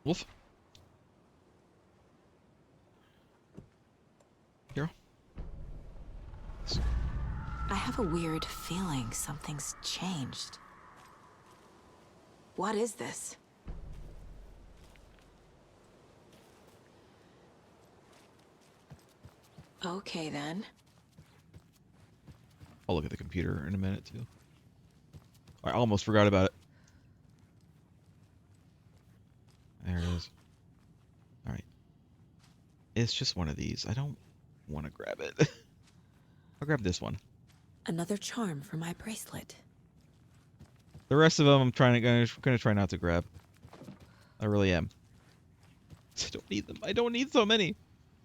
Wolf? Here. I have a weird feeling something's changed. What is this? Okay, then. I'll look at the computer in a minute, too. I almost forgot about it. There it is. Alright. It's just one of these. I don't want to grab it. I'll grab this one. Another charm for my bracelet. The rest of them I'm gonna try not to grab. I really am. I don't need them. I don't need so many.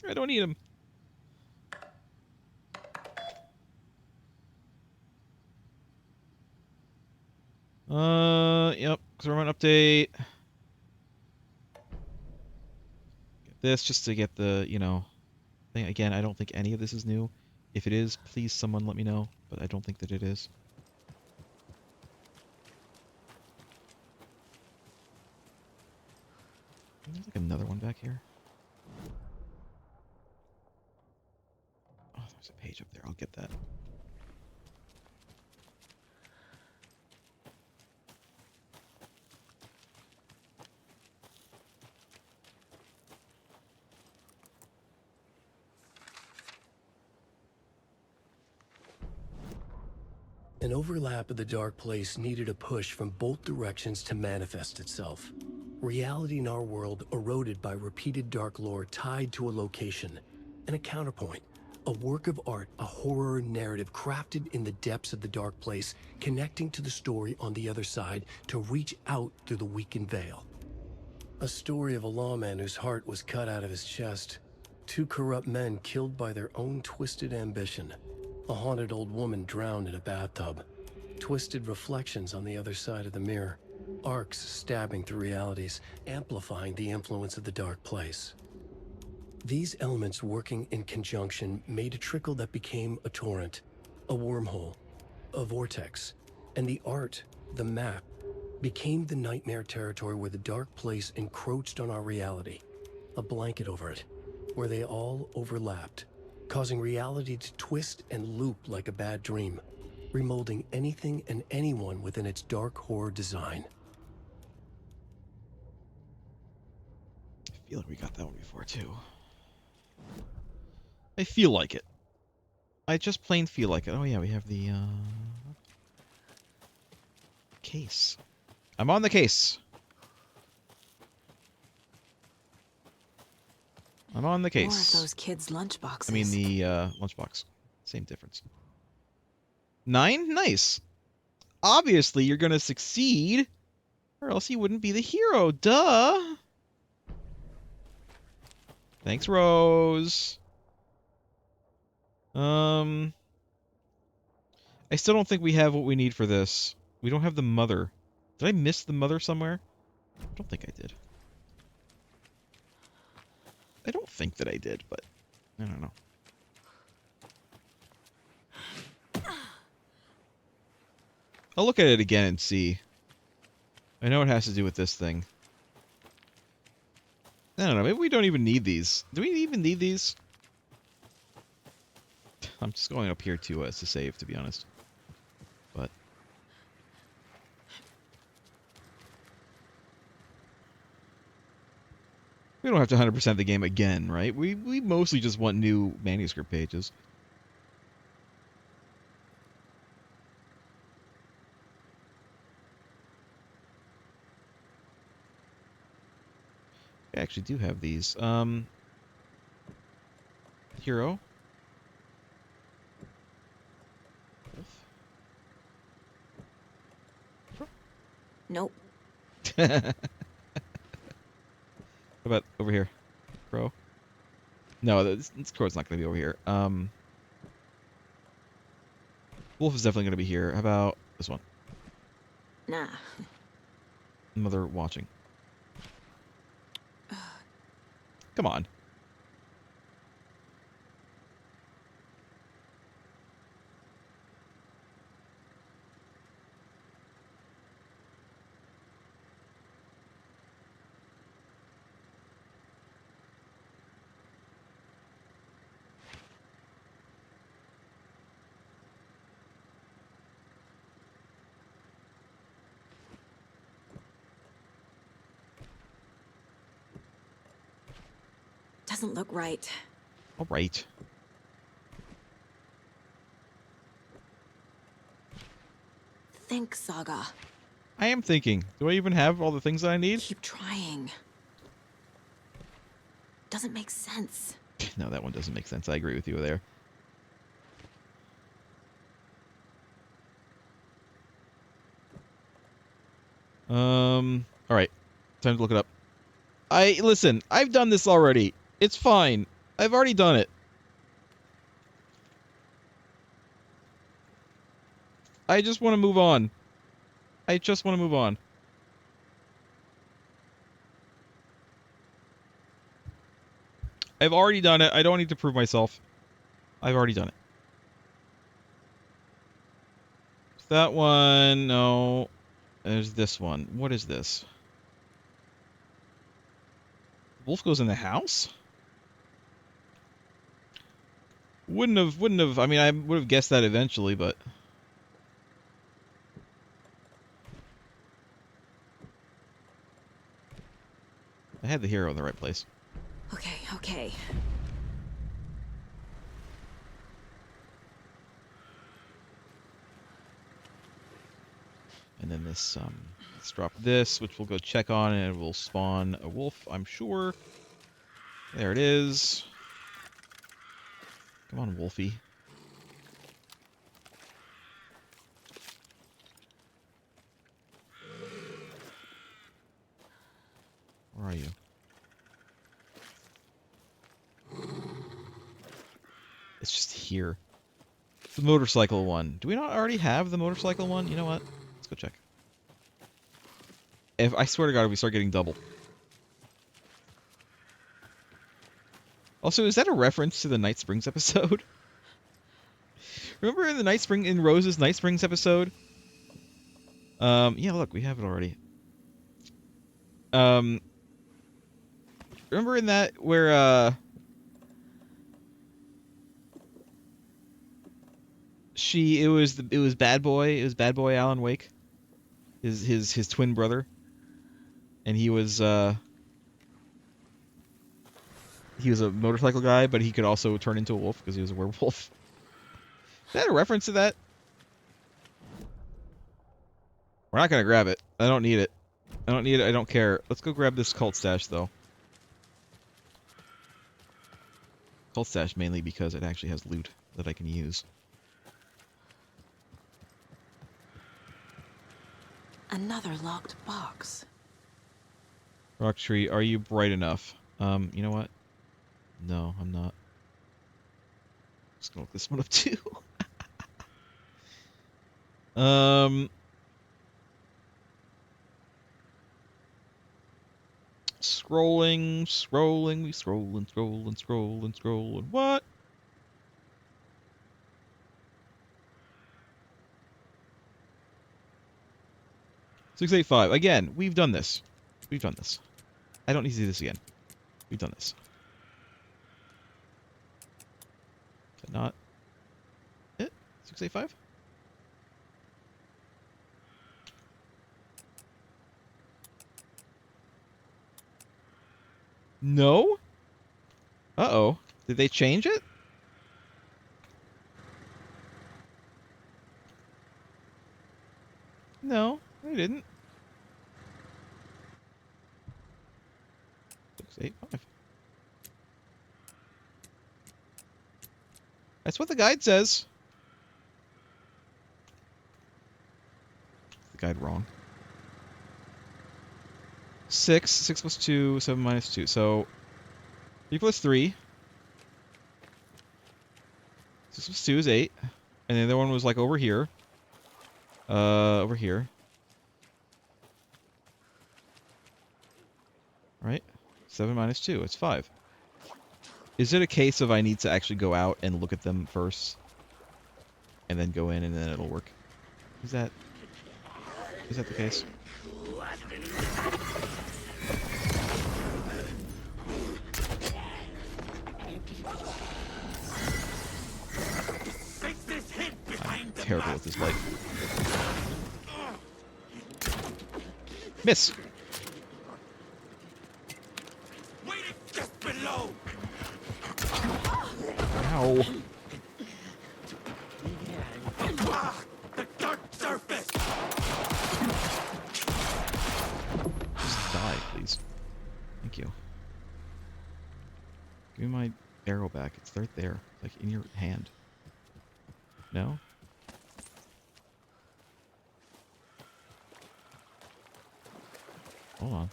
I don't need them. Yep. Experiment update. Get this just to get the, you know, thing. Again, I don't think any of this is new. If it is, please someone let me know. But I don't think that it is. There's like a back here? Oh, there's a page up there. I'll get that. An overlap of the dark place needed a push from both directions to manifest itself. Reality in our world eroded by repeated dark lore tied to a location, and a counterpoint, a work of art, a horror narrative crafted in the depths of the dark place, connecting to the story on the other side to reach out through the weakened veil. A story of a lawman whose heart was cut out of his chest, two corrupt men killed by their own twisted ambition, a haunted old woman drowned in a bathtub, twisted reflections on the other side of the mirror, arcs stabbing through realities, amplifying the influence of the dark place. These elements working in conjunction made a trickle that became a torrent, a wormhole, a vortex, and the art, the map, became the nightmare territory where the dark place encroached on our reality, a blanket over it, where they all overlapped, causing reality to twist and loop like a bad dream, remolding anything and anyone within its dark horror design. I feel like we got that one before, too. I feel like it. I just plain feel like it. Oh, yeah, we have the, case. I'm on the case. I'm on the case. More of those kids' lunchboxes. I mean, the, lunchbox. Same difference. 9? Nice. Obviously, you're gonna succeed, or else you wouldn't be the hero. Duh! Thanks, Rose. I still don't think we have what we need for this. We don't have the mother. Did I miss the mother somewhere? I don't think I did. I don't think that I did, but I don't know. I'll look at it again and see. I know it has to do with this thing. I don't know, maybe we don't even need these. Do we even need these? I'm just going up here to save, to be honest. But we don't have to 100% the game again, right? We mostly just want new manuscript pages. I actually do have these. Hero. Nope. How about over here? Crow? No, this crow's not going to be over here. Wolf is definitely going to be here. How about this one? Nah. Mother watching. Come on. Doesn't look right. All right. Think, Saga. I am thinking. Do I even have all the things that I need? Keep trying. Doesn't make sense. No, that one doesn't make sense. I agree with you there. All right. Time to look it up. Listen, I've done this already. It's fine. I've already done it. I just want to move on. I just want to move on. I've already done it. I don't need to prove myself. I've already done it. That one, no. There's this one. What is this? Wolf goes in the house? Wouldn't have, I mean, I would have guessed that eventually, but... I had the hero in the right place. Okay, okay. And then this, let's drop this, which we'll go check on, and it will spawn a wolf, I'm sure. There it is. Come on, Wolfie. Where are you? It's just here. It's the motorcycle one. Do we not already have the motorcycle one? You know what? Let's go check. If I swear to God, if we start getting double. Also, is that a reference to the Night Springs episode? Remember in the in Rose's Night Springs episode? Yeah, look, we have it already. Remember in that where it was Bad Boy Alan Wake, his twin brother, and he was a motorcycle guy, but he could also turn into a wolf because he was a werewolf. Is that a reference to that? We're not gonna grab it. I don't need it. I don't need it. I don't care. Let's go grab this cult stash though. Cult stash mainly because it actually has loot that I can use. Another locked box. Rock tree, are you bright enough? You know what? No, I'm not. Just gonna look this one up too. Scrolling. We scrolling. What? $685. Again, we've done this. I don't need to do this again. We've done this. Is that not it? 685? No? Uh-oh. Did they change it? No, they didn't. 685. That's what the guide says. The guide wrong. 6 plus 2, 7 minus 2. So 3 plus 3. 6 plus 2 is 8. And the other one was like over here. Over here. Right? 7 minus 2. It's 5. Is it a case of I need to actually go out and look at them first? And then go in and then it'll work? Is that the case? I'm terrible with this light. Miss! Waiting just below. Ow. The dark surface. Just die, please. Thank you. Give me my arrow back. It's right there. Like in your hand. No? Hold on.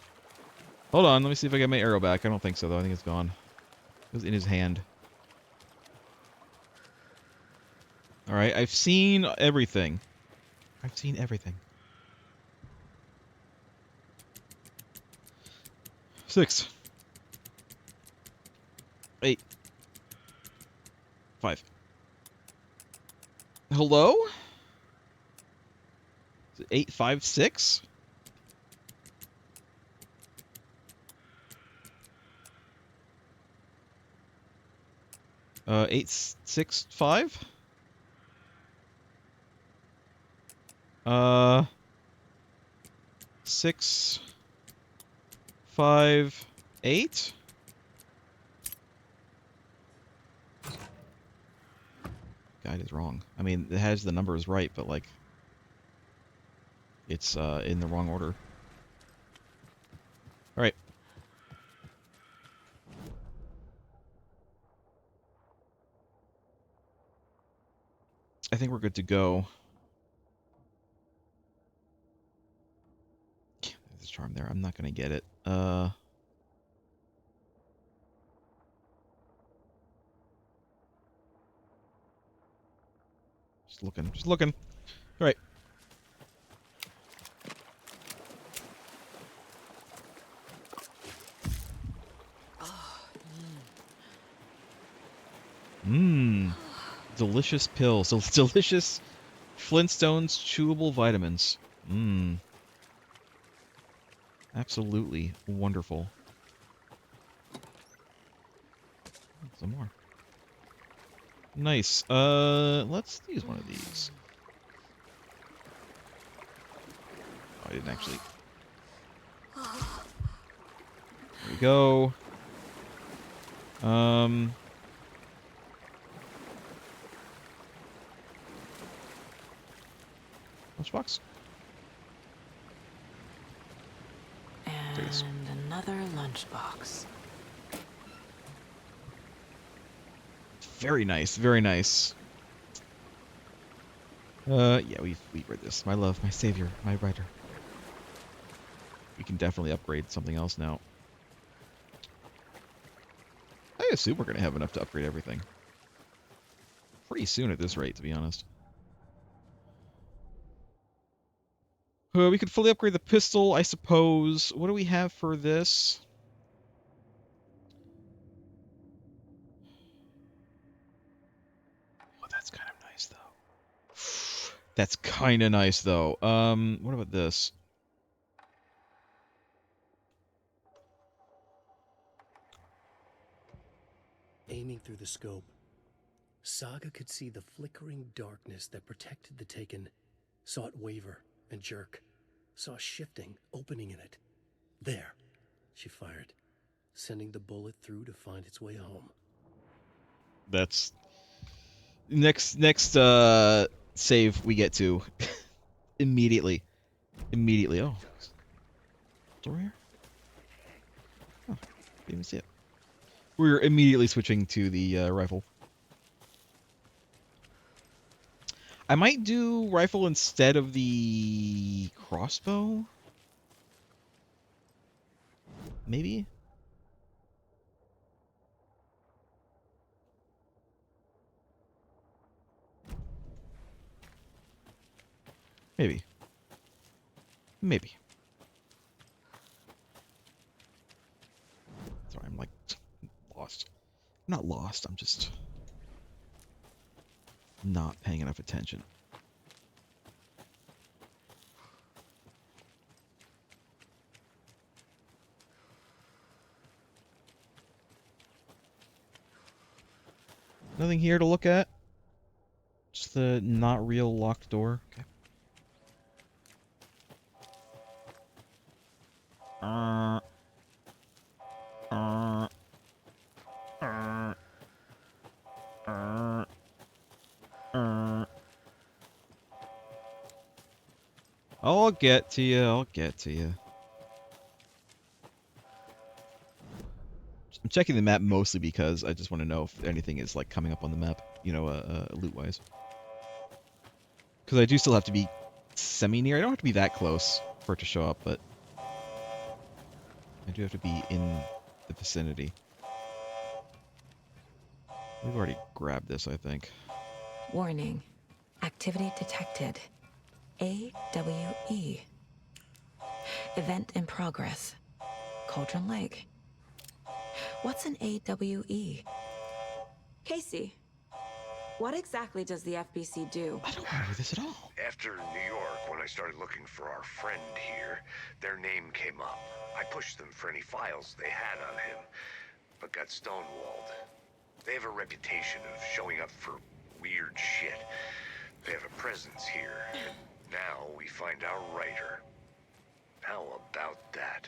Hold on, let me see if I get my arrow back. I don't think so, though. I think it's gone. It was in his hand. Alright, I've seen everything. 6. 8. 5. Hello? Is it 8, 5, 6? 865. 6, 5, 8. Guide is wrong. I mean, it has the numbers right, but like, it's in the wrong order. All right. I think we're good to go. There's a charm there. I'm not gonna get it. Just looking. Just looking. All right. Mmm. Delicious pills. So delicious Flintstones chewable vitamins. Mmm. Absolutely wonderful. Some more. Nice. Let's use one of these. Oh, I didn't actually. There we go. Lunchbox. And another lunchbox. Very nice, very nice. Yeah, we read this. My love, my savior, my writer. We can definitely upgrade something else now. I assume we're gonna have enough to upgrade everything. Pretty soon at this rate, to be honest. We could fully upgrade the pistol, I suppose. What do we have for this? Oh, that's kind of nice, though. That's kind of nice, though. What about this? Aiming through the scope, Saga could see the flickering darkness that protected the Taken, saw it waver and jerk, saw a shifting opening in it. There, she fired, sending the bullet through to find its way home. That's next save we get to immediately. Oh, door here. Oh, didn't even see it. We're immediately switching to the rifle. I might do rifle instead of the crossbow. Maybe. Maybe. Sorry, I'm like lost. I'm not lost, I'm just not paying enough attention. Nothing here to look at? Just the not real locked door. Okay. I'll get to you. I'm checking the map mostly because I just want to know if anything is like coming up on the map, you know, loot-wise. Because I do still have to be semi-near. I don't have to be that close for it to show up, but I do have to be in the vicinity. We've already grabbed this, I think. Warning. Activity detected. AWE. Event in progress. Cauldron Lake. What's an AWE? Casey, what exactly does the FBC do? I don't remember this at all. After New York, when I started looking for our friend here, their name came up. I pushed them for any files they had on him, but got stonewalled. They have a reputation of showing up for weird shit. They have a presence here, and now we find our writer. How about that?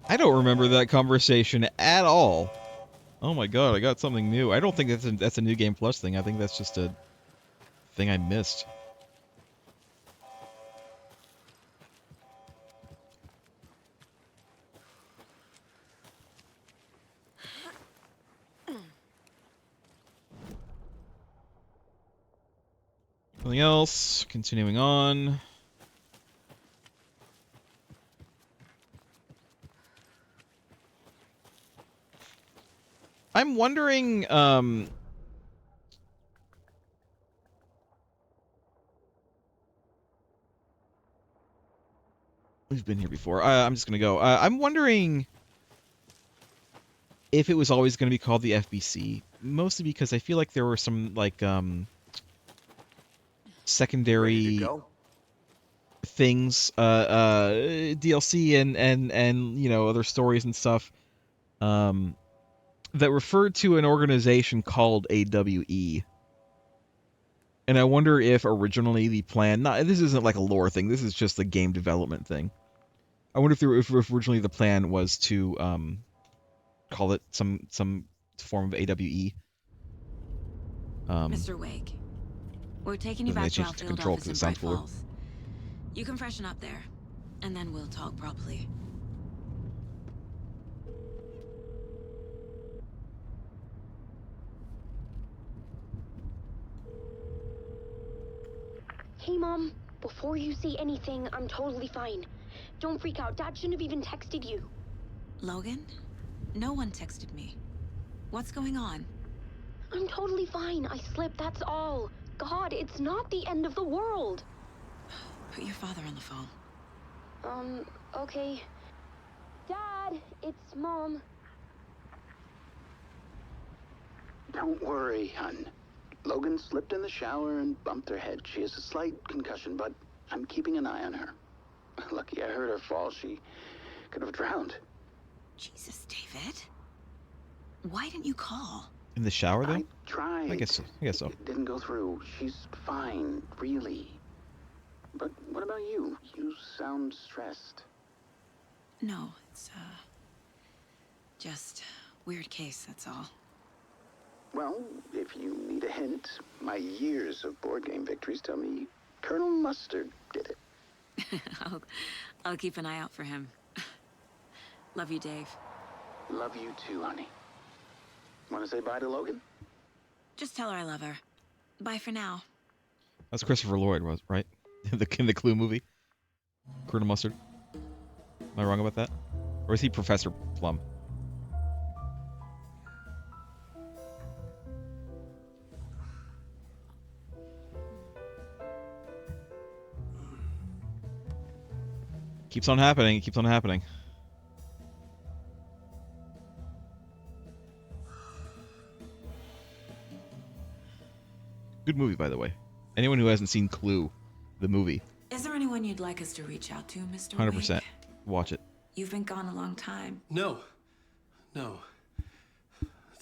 I don't remember that conversation at all. Oh my god, I got something new. I don't think that's a New Game Plus thing. I think that's just a thing I missed. Something else. Continuing on. I'm wondering, we've been here before. I'm just gonna go. I'm wondering if it was always going to be called the FBC, mostly because I feel like there were some, like, secondary things, DLC and you know, other stories and stuff, that referred to an organization called AWE. And I wonder if originally the plan, this isn't like a lore thing, this is just a game development thing. I wonder if originally the plan was to call it some form of AWE. Mr. Wake, we're taking you back to our field office in Bright Falls. You can freshen up there, and then we'll talk properly. Hey, Mom. Before you say anything, I'm totally fine. Don't freak out. Dad shouldn't have even texted you. Logan? No one texted me. What's going on? I'm totally fine. I slipped, that's all. God, it's not the end of the world. Put your father on the phone. Okay. Dad, it's Mom. Don't worry, hun. Logan slipped in the shower and bumped her head. She has a slight concussion, but I'm keeping an eye on her. Lucky I heard her fall. She could have drowned. Jesus, David. Why didn't you call? In the shower, though? I tried. I guess so. It didn't go through. She's fine, really. But what about you? You sound stressed. No, it's, just weird case, that's all. Well, if you need a hint, my years of board game victories tell me Colonel Mustard did it. I'll keep an eye out for him. Love you, Dave. Love you too, honey. Want to say bye to Logan? Just tell her I love her. Bye for now. That's Christopher Lloyd, right? in the Clue movie? Colonel Mustard? Am I wrong about that? Or is he Professor Plum? Keeps on happening, keeps on happening. Good movie, by the way. Anyone who hasn't seen Clue, the movie. Is there anyone you'd like us to reach out to, Mr. 100%. Wake? Watch it. You've been gone a long time. No.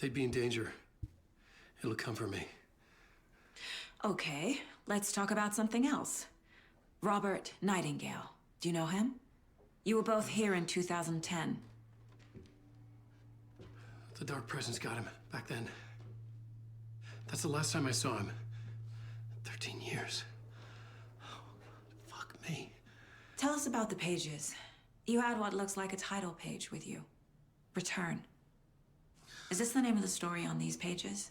They'd be in danger. It'll come for me. Okay, let's talk about something else. Robert Nightingale. Do you know him? You were both here in 2010. The Dark Presence got him back then. That's the last time I saw him. 13 years. Oh, fuck me. Tell us about the pages. You had what looks like a title page with you. Return. Is this the name of the story on these pages?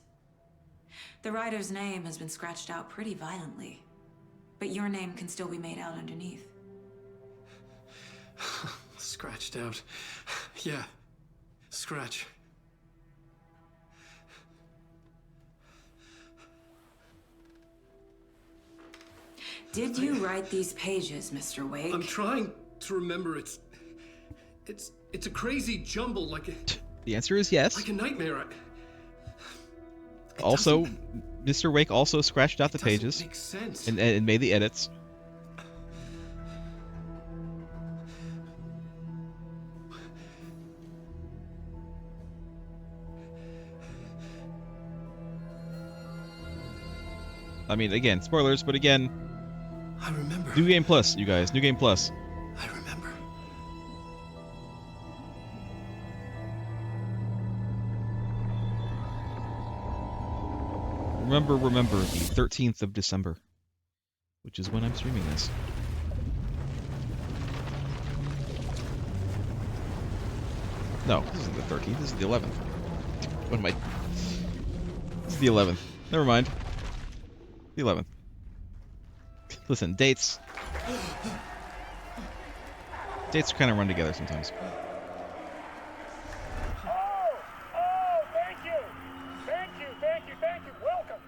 The writer's name has been scratched out pretty violently, but your name can still be made out underneath. Scratched out. Yeah. Scratch. Did you write these pages, Mr. Wake? I'm trying to remember. It's a crazy jumble, like a... The answer is yes. Like a nightmare. Also, Mr. Wake also scratched out the pages. Makes sense. And made the edits. I mean, again, spoilers, but again, I remember. New Game Plus, you guys. New Game Plus. I remember. Remember the 13th of December, which is when I'm streaming this. No, this isn't the 13th. This is the 11th. What am I? This is the 11th. Never mind. The 11th. Listen, dates. Dates kind of run together sometimes. Thank you. Welcome.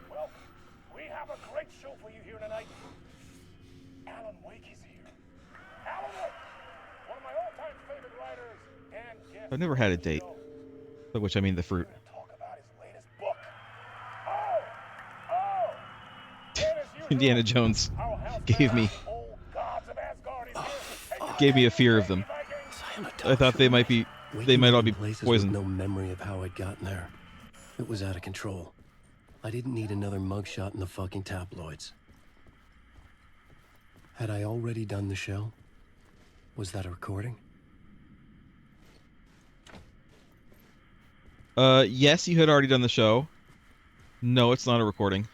We have a great show for you here tonight. Alan Wake is here. Alan Wake, one of my all-time favorite writers and guest. I've never had a date, by which I mean the fruit. Talk about his latest book. Indiana Jones gave me a fear of them. I thought they might all be poisoned. No memory of how I'd gotten there. It was out of control. I didn't need another mugshot in the fucking tabloids. Had I already done the show? Was that a recording? Yes, you had already done the show. No, it's not a recording.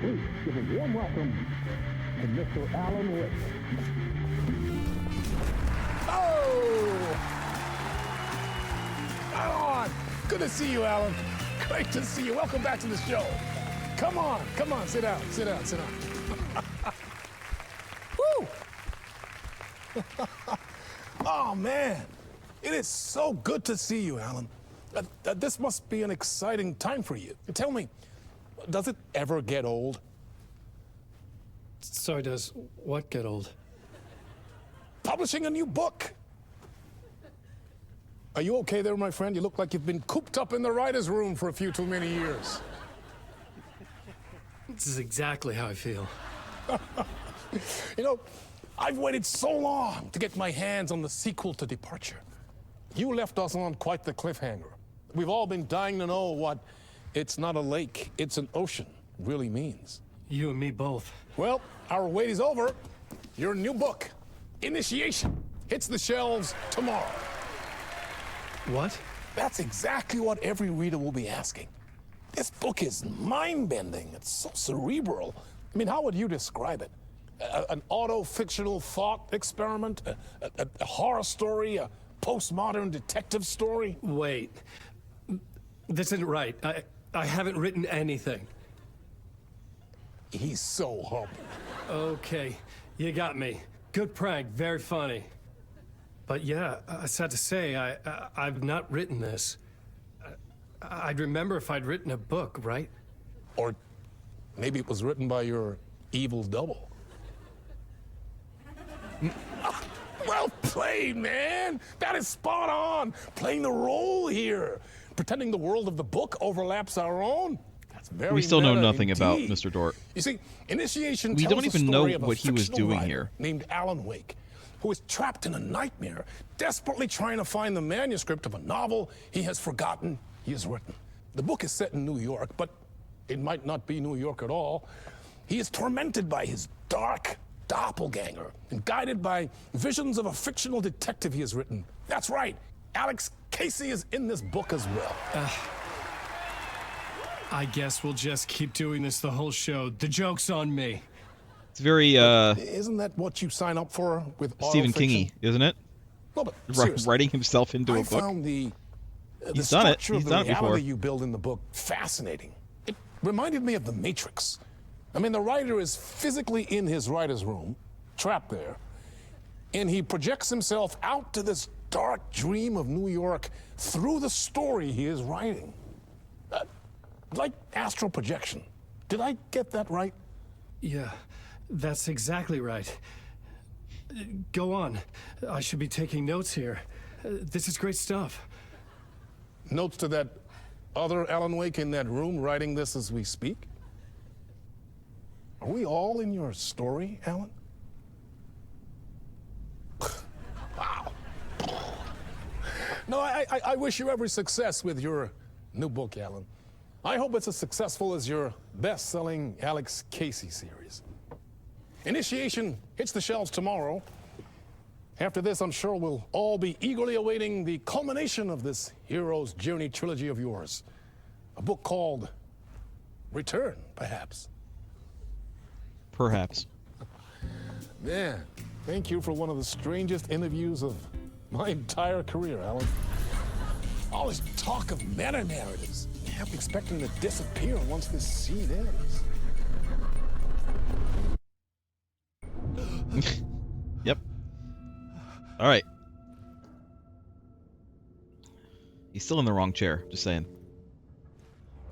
Please give a warm welcome to Mr. Alan Wake. Oh! Alan! Good to see you, Alan. Great to see you. Welcome back to the show. Come on, sit down. Woo! Oh, man. It is so good to see you, Alan. This must be an exciting time for you. Tell me, does it ever get old? Sorry, does what get old? Publishing a new book. Are you okay there, my friend? You look like you've been cooped up in the writer's room for a few too many years. This is exactly how I feel. You know, I've waited so long to get my hands on the sequel to Departure. You left us on quite the cliffhanger. We've all been dying to know what "it's not a lake, it's an ocean" really means. You and me both. Well, our wait is over. Your new book, Initiation, hits the shelves tomorrow. What? That's exactly what every reader will be asking. This book is mind-bending. It's so cerebral. I mean, how would you describe it? An auto-fictional thought experiment? A horror story? A postmodern detective story? Wait. This isn't right. I haven't written anything. He's so humble. Okay, you got me. Good prank, very funny. But yeah, sad to say, I've not written this. I'd remember if I'd written a book, right? Or maybe it was written by your evil double. Well played, man! That is spot on! Playing the role here. Pretending the world of the book overlaps our own. That's very We still know meta nothing about indeed. Mr. Dort. You see, Initiation We tells don't the even know story of a what he was fictional doing writer here. named Alan Wake, who is trapped in a nightmare, desperately trying to find the manuscript of a novel he has forgotten he has written. The book is set in New York, but it might not be New York at all. He is tormented by his dark doppelganger and guided by visions of a fictional detective he has written. That's right, Alex Casey is in this book as well. I guess we'll just keep doing this the whole show. The joke's on me. It's very Isn't that what you sign up for with Stephen autofiction? Kingy, isn't it? No, but seriously, Writing himself into a I book. found the He's done it. structure He's of the done it before. reality you build in the book fascinating. It reminded me of The Matrix. I mean, the writer is physically in his writer's room, trapped there, and he projects himself out to this dark dream of New York through the story he is writing. Like astral projection. Did I get that right? Yeah, that's exactly right. Go on. I should be taking notes here. This is great stuff. Notes to that other Alan Wake in that room writing this as we speak? Are we all in your story, Alan? Wow. No, I wish you every success with your new book, Alan. I hope it's as successful as your best-selling Alex Casey series. Initiation hits the shelves tomorrow. After this, I'm sure we'll all be eagerly awaiting the culmination of this hero's journey trilogy of yours. A book called Return, perhaps. Perhaps. Man, thank you for one of the strangest interviews of my entire career, Alan. All this talk of meta narratives. I kept expecting to disappear once this scene ends. Yep. All right. He's still in the wrong chair, just saying.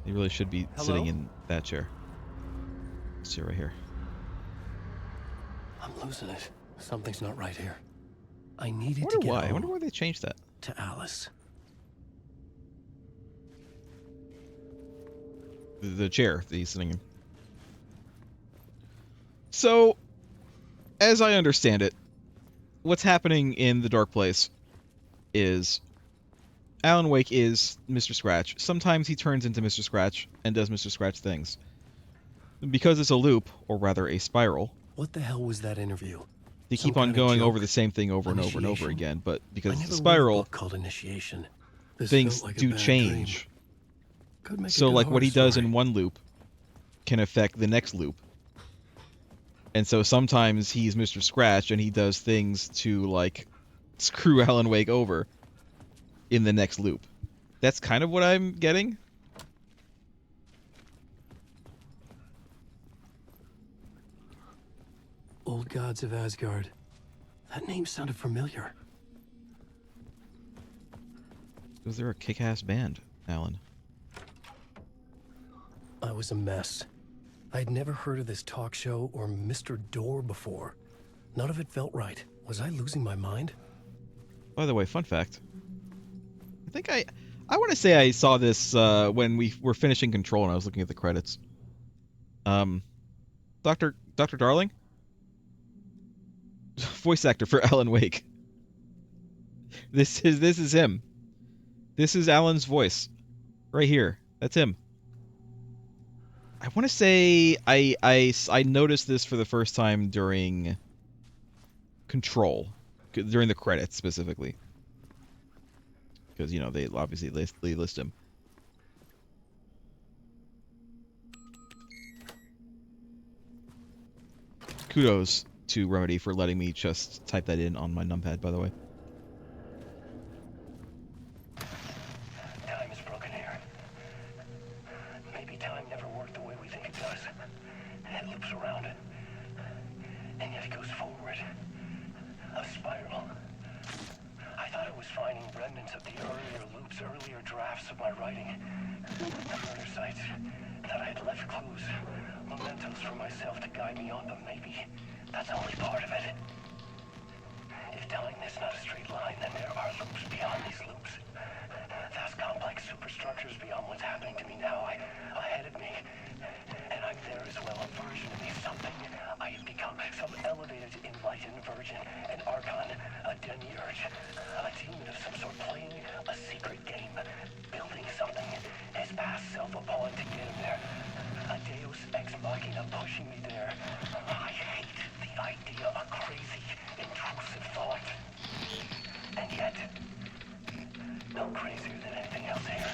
He really should be sitting in that chair. This chair right here. I'm losing it. Something's not right here. I needed I to wonder get why. I home wonder why they changed that. to Alice. The chair that he's sitting in. So, as I understand it, what's happening in the Dark Place is Alan Wake is Mr. Scratch. Sometimes he turns into Mr. Scratch and does Mr. Scratch things. Because it's a loop, or rather a spiral. What the hell was that interview? They keep on going over the same thing over and over and over again, but because it's a spiral, called Initiation. This things felt like a do bad change. Could make a So, good like, what horror he does story. in one loop can affect the next loop. And so sometimes he's Mr. Scratch and he does things to, like, screw Alan Wake over in the next loop. That's kind of what I'm getting. Old Gods of Asgard. That name sounded familiar. Because they're a kick-ass band, Alan. I was a mess. I'd never heard of this talk show or Mr. Door before. None of it felt right. Was I losing my mind? By the way, fun fact. I think I want to say I saw this when we were finishing Control and I was looking at the credits. Dr. Darling? Voice actor for Alan Wake. This is him. This is Alan's voice. Right here. That's him. I want to say I noticed this for the first time during Control. During the credits, specifically. Because, you know, they obviously list him. Kudos to Remedy for letting me just type that in on my numpad, by the way. Time is broken here. Maybe time never worked the way we think it does. It loops around it, and yet it goes forward. A spiral. I thought I was finding remnants of the earlier loops, earlier drafts of my writing. Murder sites, that I had left clues, mementos for myself to guide me on, but maybe that's only part of it. If telling this not a straight line, then there are loops beyond these loops. Vast complex superstructures beyond what's happening to me now, ahead of me. And I'm there as well, a version of me, something I have become, some elevated, enlightened version, an archon, a demiurge, a demon of some sort, playing a secret game, building something, his past self upon to get him there. A deus ex machina pushing me there. I hate the idea of crazy, intrusive thought. And yet, no crazier than anything else here.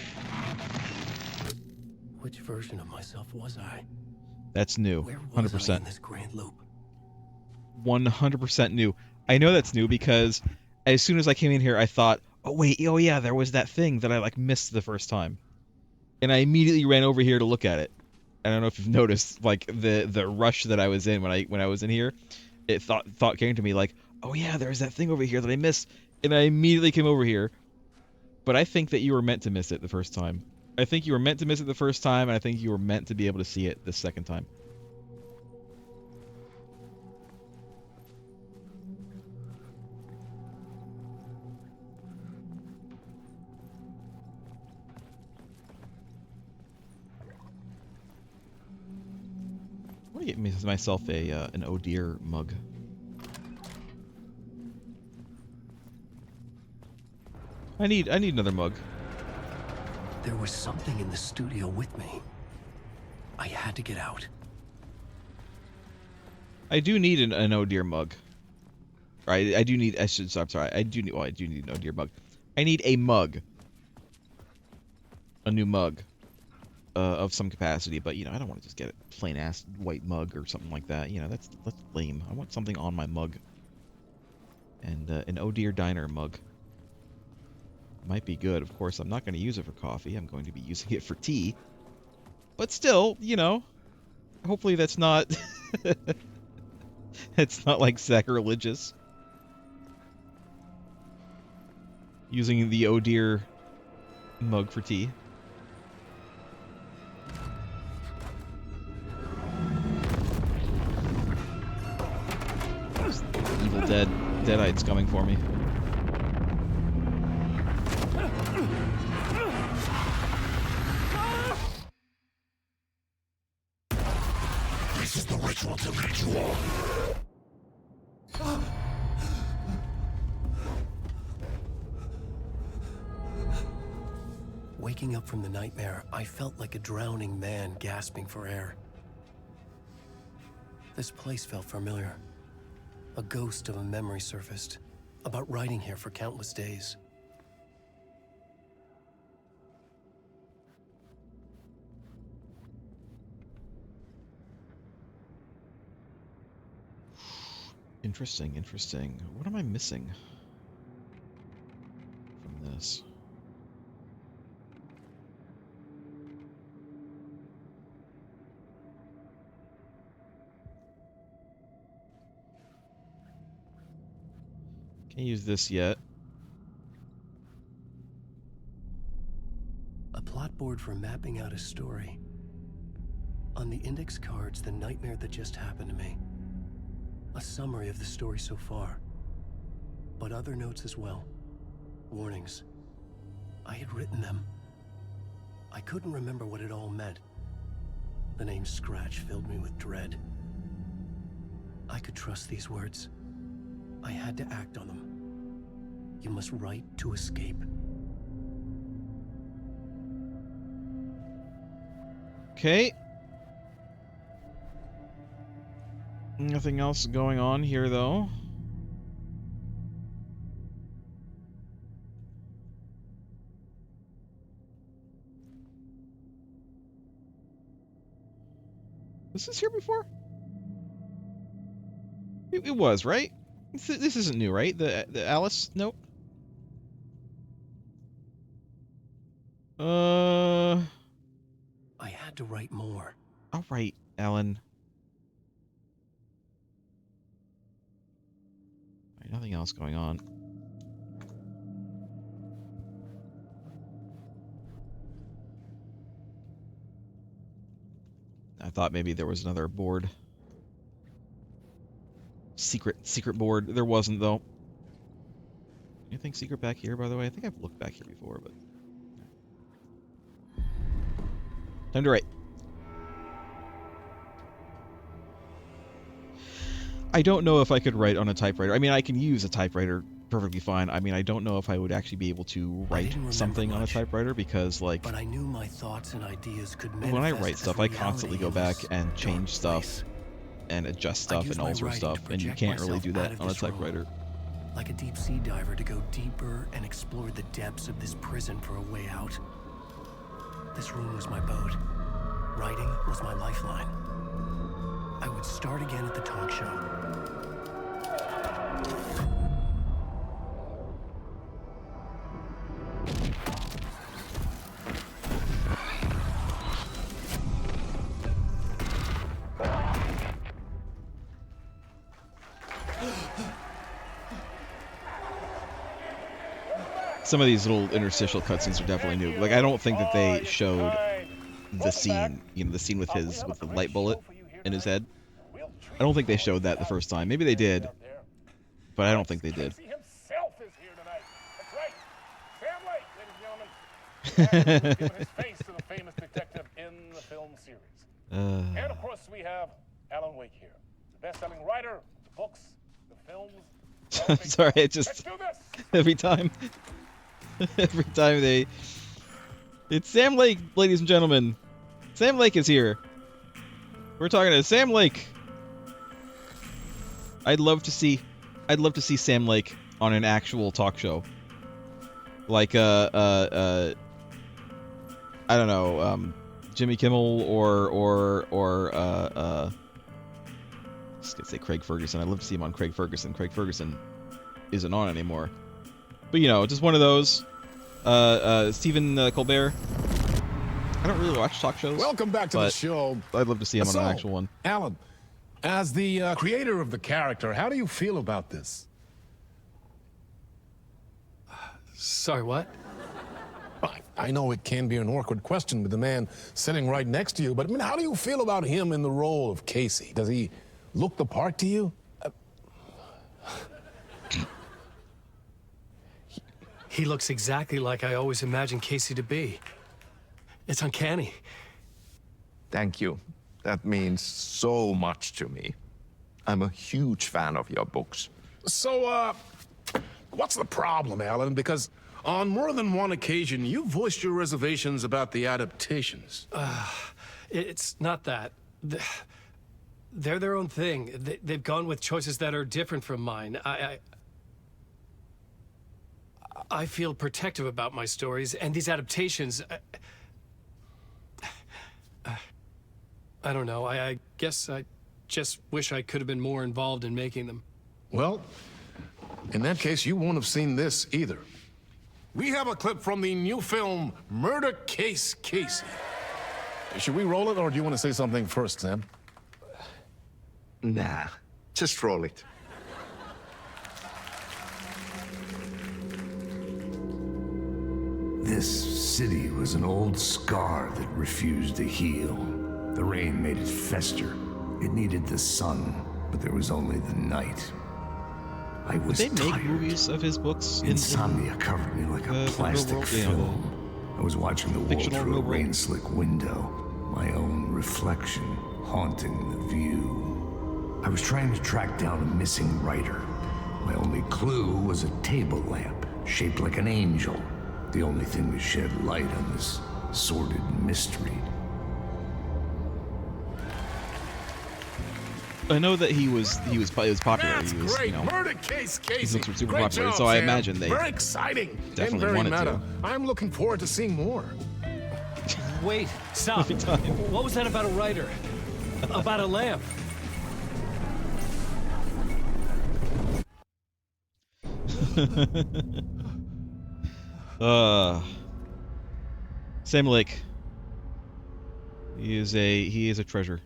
Which version of myself was I? That's new. Where was 100%. I in this grand loop? 100% new. I know that's new because as soon as I came in here, I thought, oh wait, oh yeah, there was that thing that I like missed the first time, and I immediately ran over here to look at it. I don't know if you've noticed, like the rush that I was in when I was in here. It thought came to me like, oh yeah, there's that thing over here that I missed, and I immediately came over here. But I think that you were meant to miss it the first time. I think you were meant to miss it the first time, and I think you were meant to be able to see it the second time. What are me get myself a an oh dear mug. I need another mug. There was something in the studio with me. I had to get out. I do need an oh dear mug. Right, I do need. I'm sorry. I do need. Well, I do need an oh dear mug. I need a mug. A new mug. Of some capacity, but you know, I don't want to just get a plain ass white mug or something like that. You know, that's lame. I want something on my mug. And an oh dear diner mug might be good. Of course, I'm not going to use it for coffee. I'm going to be using it for tea. But still, you know, hopefully that's not it's not like sacrilegious. Using the oh dear mug for tea. Evil Deadites coming for me. This is the ritual to lead you all. Waking up from the nightmare, I felt like a drowning man gasping for air. This place felt familiar. A ghost of a memory surfaced, about riding here for countless days. Interesting, interesting. What am I missing from this? Can't use this yet. A plot board for mapping out a story. On the index cards, the nightmare that just happened to me. A summary of the story so far. But other notes as well. Warnings. I had written them. I couldn't remember what it all meant. The name Scratch filled me with dread. I could trust these words. I had to act on them. You must write to escape. Okay. Nothing else going on here, though. Was this here before? It was, right? This isn't new, right? The Alice note? I had to write more. All right, Alan. Right, nothing else going on. I thought maybe there was another board. Secret board. There wasn't, though. Anything secret back here, by the way? I think I've looked back here before, but... Time to write. I don't know if I could write on a typewriter. I mean, I can use a typewriter perfectly fine. I mean, I don't know if I would actually be able to write something on a typewriter because, like, but I knew my thoughts and ideas could when I write stuff, I constantly go back and change stuff and adjust stuff and alter stuff, and you can't really do that on a typewriter. Like a deep sea diver to go deeper and explore the depths of this prison for a way out. This room was my boat. Writing was my lifeline. I would start again at the talk show. Some of these little interstitial cutscenes are definitely new. Like, I don't think that they showed the scene, you know, the scene with the light bullet in his head. I don't think they showed that the first time. Maybe they did, but I don't think they did. Himself is here tonight. That's right. Sam Lake, ladies and gentlemen. And giving his face to the famous detective in the film series. And of course we have Alan Wake here, the best-selling writer, the books, the films. Sorry, it just Let's do this! every time they. It's Sam Lake, ladies and gentlemen. Sam Lake is here. We're talking to Sam Lake. I'd love to see Sam Lake on an actual talk show. Like I don't know, Jimmy Kimmel or I was gonna say Craig Ferguson. I'd love to see him on Craig Ferguson. Craig Ferguson isn't on anymore. But you know, just one of those. Stephen Colbert. I don't really watch talk shows. Welcome back to the show. I'd love to see him on an actual one. Alan, as the creator of the character, how do you feel about this? Sorry, what? I know it can be an awkward question with the man sitting right next to you, but I mean, how do you feel about him in the role of Casey? Does he look the part to you? He looks exactly like I always imagined Casey to be. It's uncanny. Thank you. That means so much to me. I'm a huge fan of your books. So, what's the problem, Alan? Because on more than one occasion, you voiced your reservations about the adaptations. It's not that. They're their own thing. They've gone with choices that are different from mine. I feel protective about my stories, and these adaptations... I don't know. I guess I just wish I could have been more involved in making them. Well, in that case, you won't have seen this either. We have a clip from the new film, Murder Case Casey. Should we roll it, or do you want to say something first, Sam? Nah, just roll it. This city was an old scar that refused to heal. The rain made it fester. It needed the sun, but there was only the night. I was Did they make tired. movies of his books? Insomnia covered me like a plastic film. I was watching the world through a rain-slick window, my own reflection haunting the view. I was trying to track down a missing writer. My only clue was a table lamp shaped like an angel, the only thing to shed light on this sordid mystery. I know that he was popular. That's he was, great. You know, Murder Case Casey. He's super Great popular, job, so I Sam. imagine they very exciting definitely and very wanted meta. to. I'm looking forward to seeing more. Wait, stop. What was that about a writer? About a lamp? Sam Lake. He is a treasure.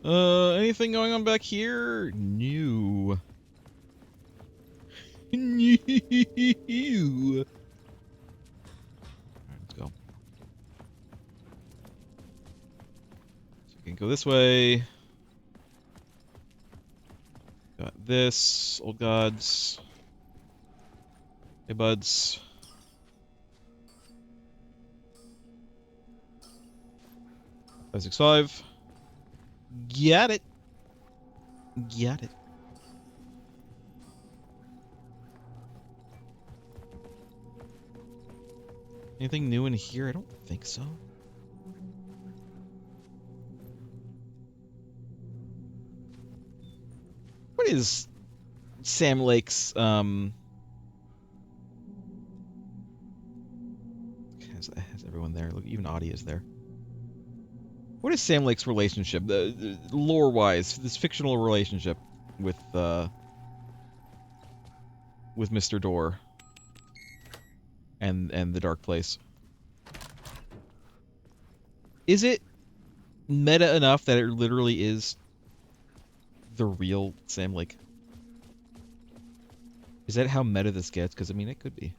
Anything going on back here? New. New. Alright, let's go. So we can go this way. Got this. Old gods. Hey, buds. Five, 6, 5. Got it. Got it. Anything new in here? I don't think so. What is Sam Lake's has everyone there? Look, even Audie is there. What is Sam Lake's relationship, the lore-wise, this fictional relationship with Mr. Door and the Dark Place? Is it meta enough that it literally is the real Sam Lake? Is that how meta this gets? Because I mean, it could be.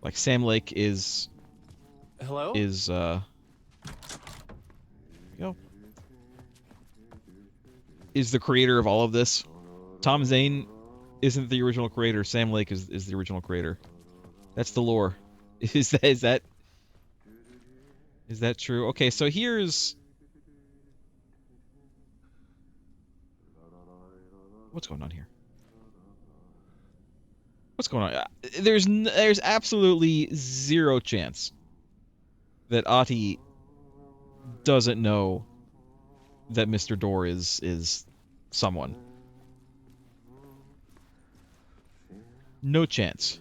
Like Sam Lake is... Hello? Is the creator of all of this. Tom Zane isn't the original creator. Sam Lake is the original creator. That's the lore. Is that true? Okay, so here's... What's going on here? What's going on? There's absolutely zero chance that Ati doesn't know that Mr. Door is someone. No chance.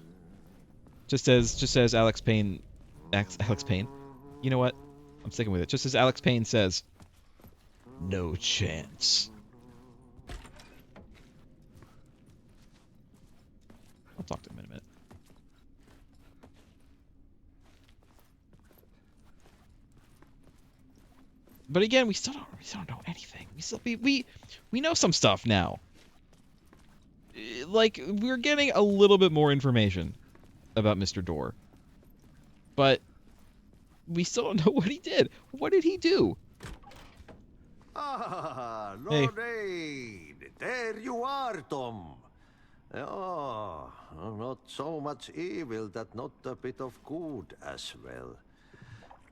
Just as Alex Payne... Alex Payne? You know what? I'm sticking with it. Just as Alex Payne says, no chance. I'll talk to him in a minute. But again, we still don't know anything. We know some stuff now. Like, we're getting a little bit more information about Mr. Door. But we still don't know what he did. What did he do? Ah, Hey. Lorraine. There you are, Tom. Oh, not so much evil that not a bit of good as well.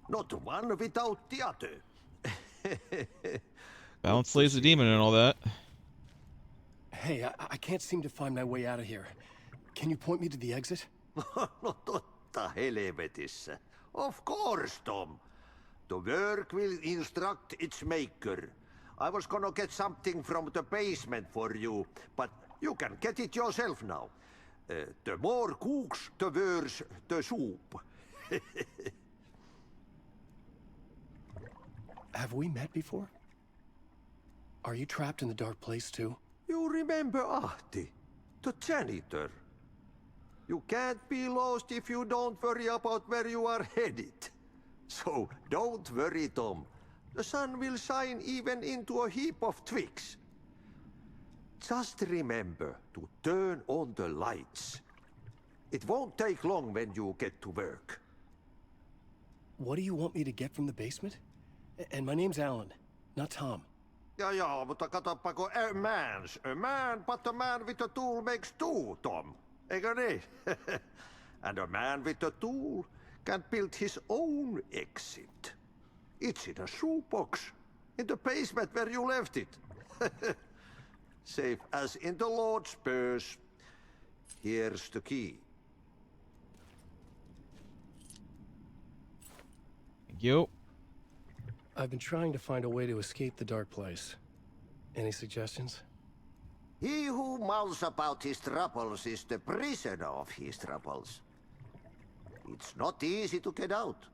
Not one without the other. Balance slays the demon and all that. Hey, I can't seem to find my way out of here. Can you point me to the exit? No totta helvetissä. Of course, Tom. The work will instruct its maker. I was gonna get something from the basement for you, but you can get it yourself now. The more cooks, the worse the soup. Have we met before? Are you trapped in the dark place too? You remember Ahti, the janitor. You can't be lost if you don't worry about where you are headed. So don't worry, Tom. The sun will shine even into a heap of twigs. Just remember to turn on the lights. It won't take long when you get to work. What do you want me to get from the basement? And my name's Alan, not Tom. Ja, mutta katoppa, a man, but a man with a tool makes two, Tom. Eikö niin? And a man with a tool can build his own exit. It's in a shoebox, in the basement where you left it. Safe as in the Lord's purse. Here's the key. Thank you. I've been trying to find a way to escape the dark place. Any suggestions? He who mouths about his troubles is the prisoner of his troubles. It's not easy to get out.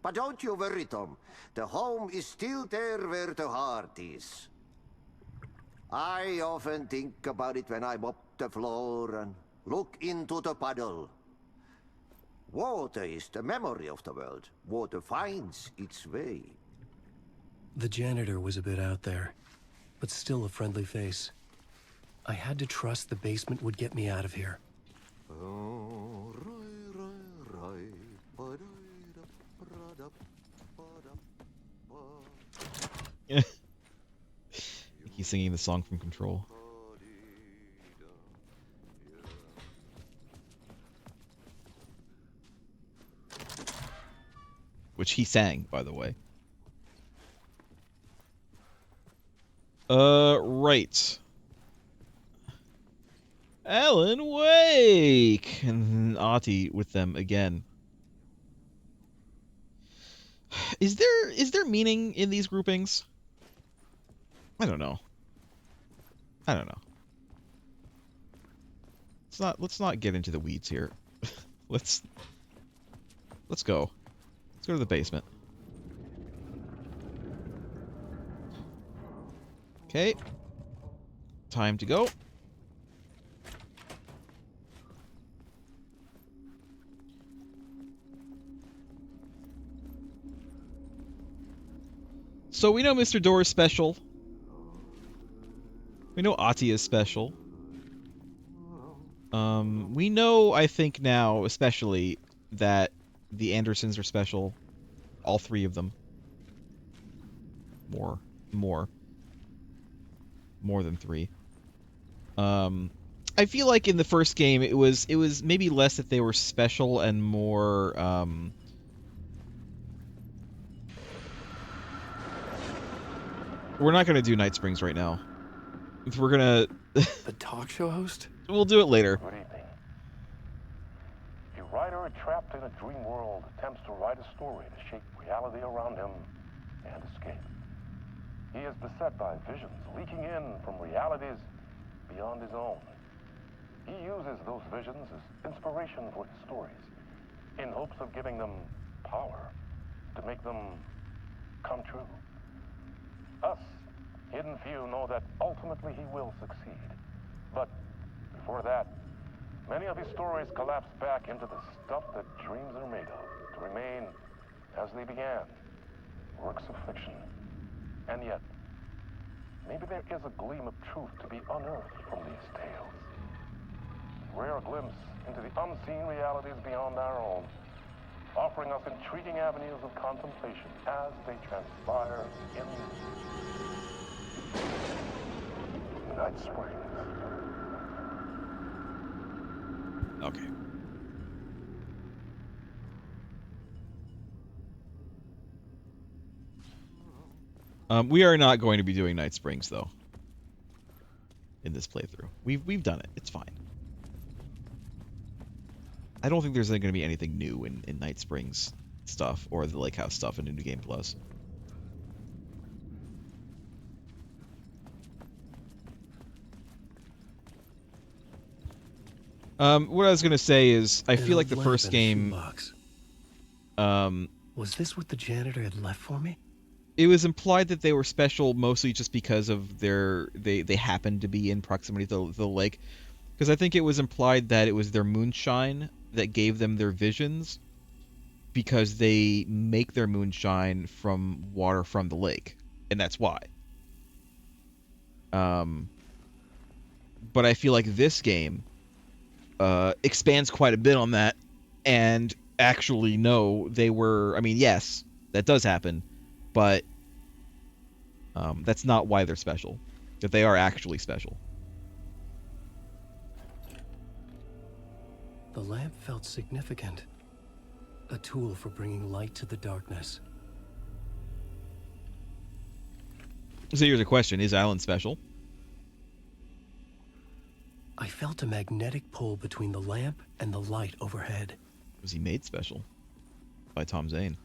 But don't you worry, Tom. The home is still there where the heart is. I often think about it when I mop the floor and look into the puddle. Water is the memory of the world. Water finds its way. The janitor was a bit out there, but still a friendly face. I had to trust the basement would get me out of here. He's singing the song from Control. Which he sang, by the way. Right. Alan Wake! And Ati with them again. Is there meaning in these groupings? I don't know. Let's not get into the weeds here. Let's go. Let's go to the basement. Okay. Time to go. So we know Mr. Door is special. We know Ati is special. We know, I think now, especially, that the Andersons are special. All three of them. More than three. I feel like in the first game it was maybe less that they were special and more we're not gonna do Night Springs right now. We're gonna The talk show host? We'll do it later. Good evening. A writer trapped in a dream world attempts to write a story to shape reality around him and escape. He is beset by visions leaking in from realities beyond his own. He uses those visions as inspiration for his stories, in hopes of giving them power to make them come true. Us, hidden few, know that ultimately he will succeed. But before that, many of his stories collapse back into the stuff that dreams are made of, to remain as they began, works of fiction. And yet, maybe there is a gleam of truth to be unearthed from these tales. A rare glimpse into the unseen realities beyond our own, offering us intriguing avenues of contemplation as they transpire in Night Springs. Okay. We are not going to be doing Night Springs though. In this playthrough, we've done it. It's fine. I don't think there's going to be anything new in Night Springs stuff or the Lake House stuff in New Game Plus. What I was going to say is, I feel like the first game. Was this what the janitor had left for me? It was implied that they were special mostly just because of they happened to be in proximity to the lake. Because I think it was implied that it was their moonshine that gave them their visions, because they make their moonshine from water from the lake, and that's why. But I feel like this game expands quite a bit on that, and actually, no, they were. I mean, yes, that does happen, but that's not why they're special. That they are actually special. The lamp felt significant. A tool for bringing light to the darkness. So here's a question. Is Alan special? I felt a magnetic pull between the lamp and the light overhead. Was he made special? By Tom Zane.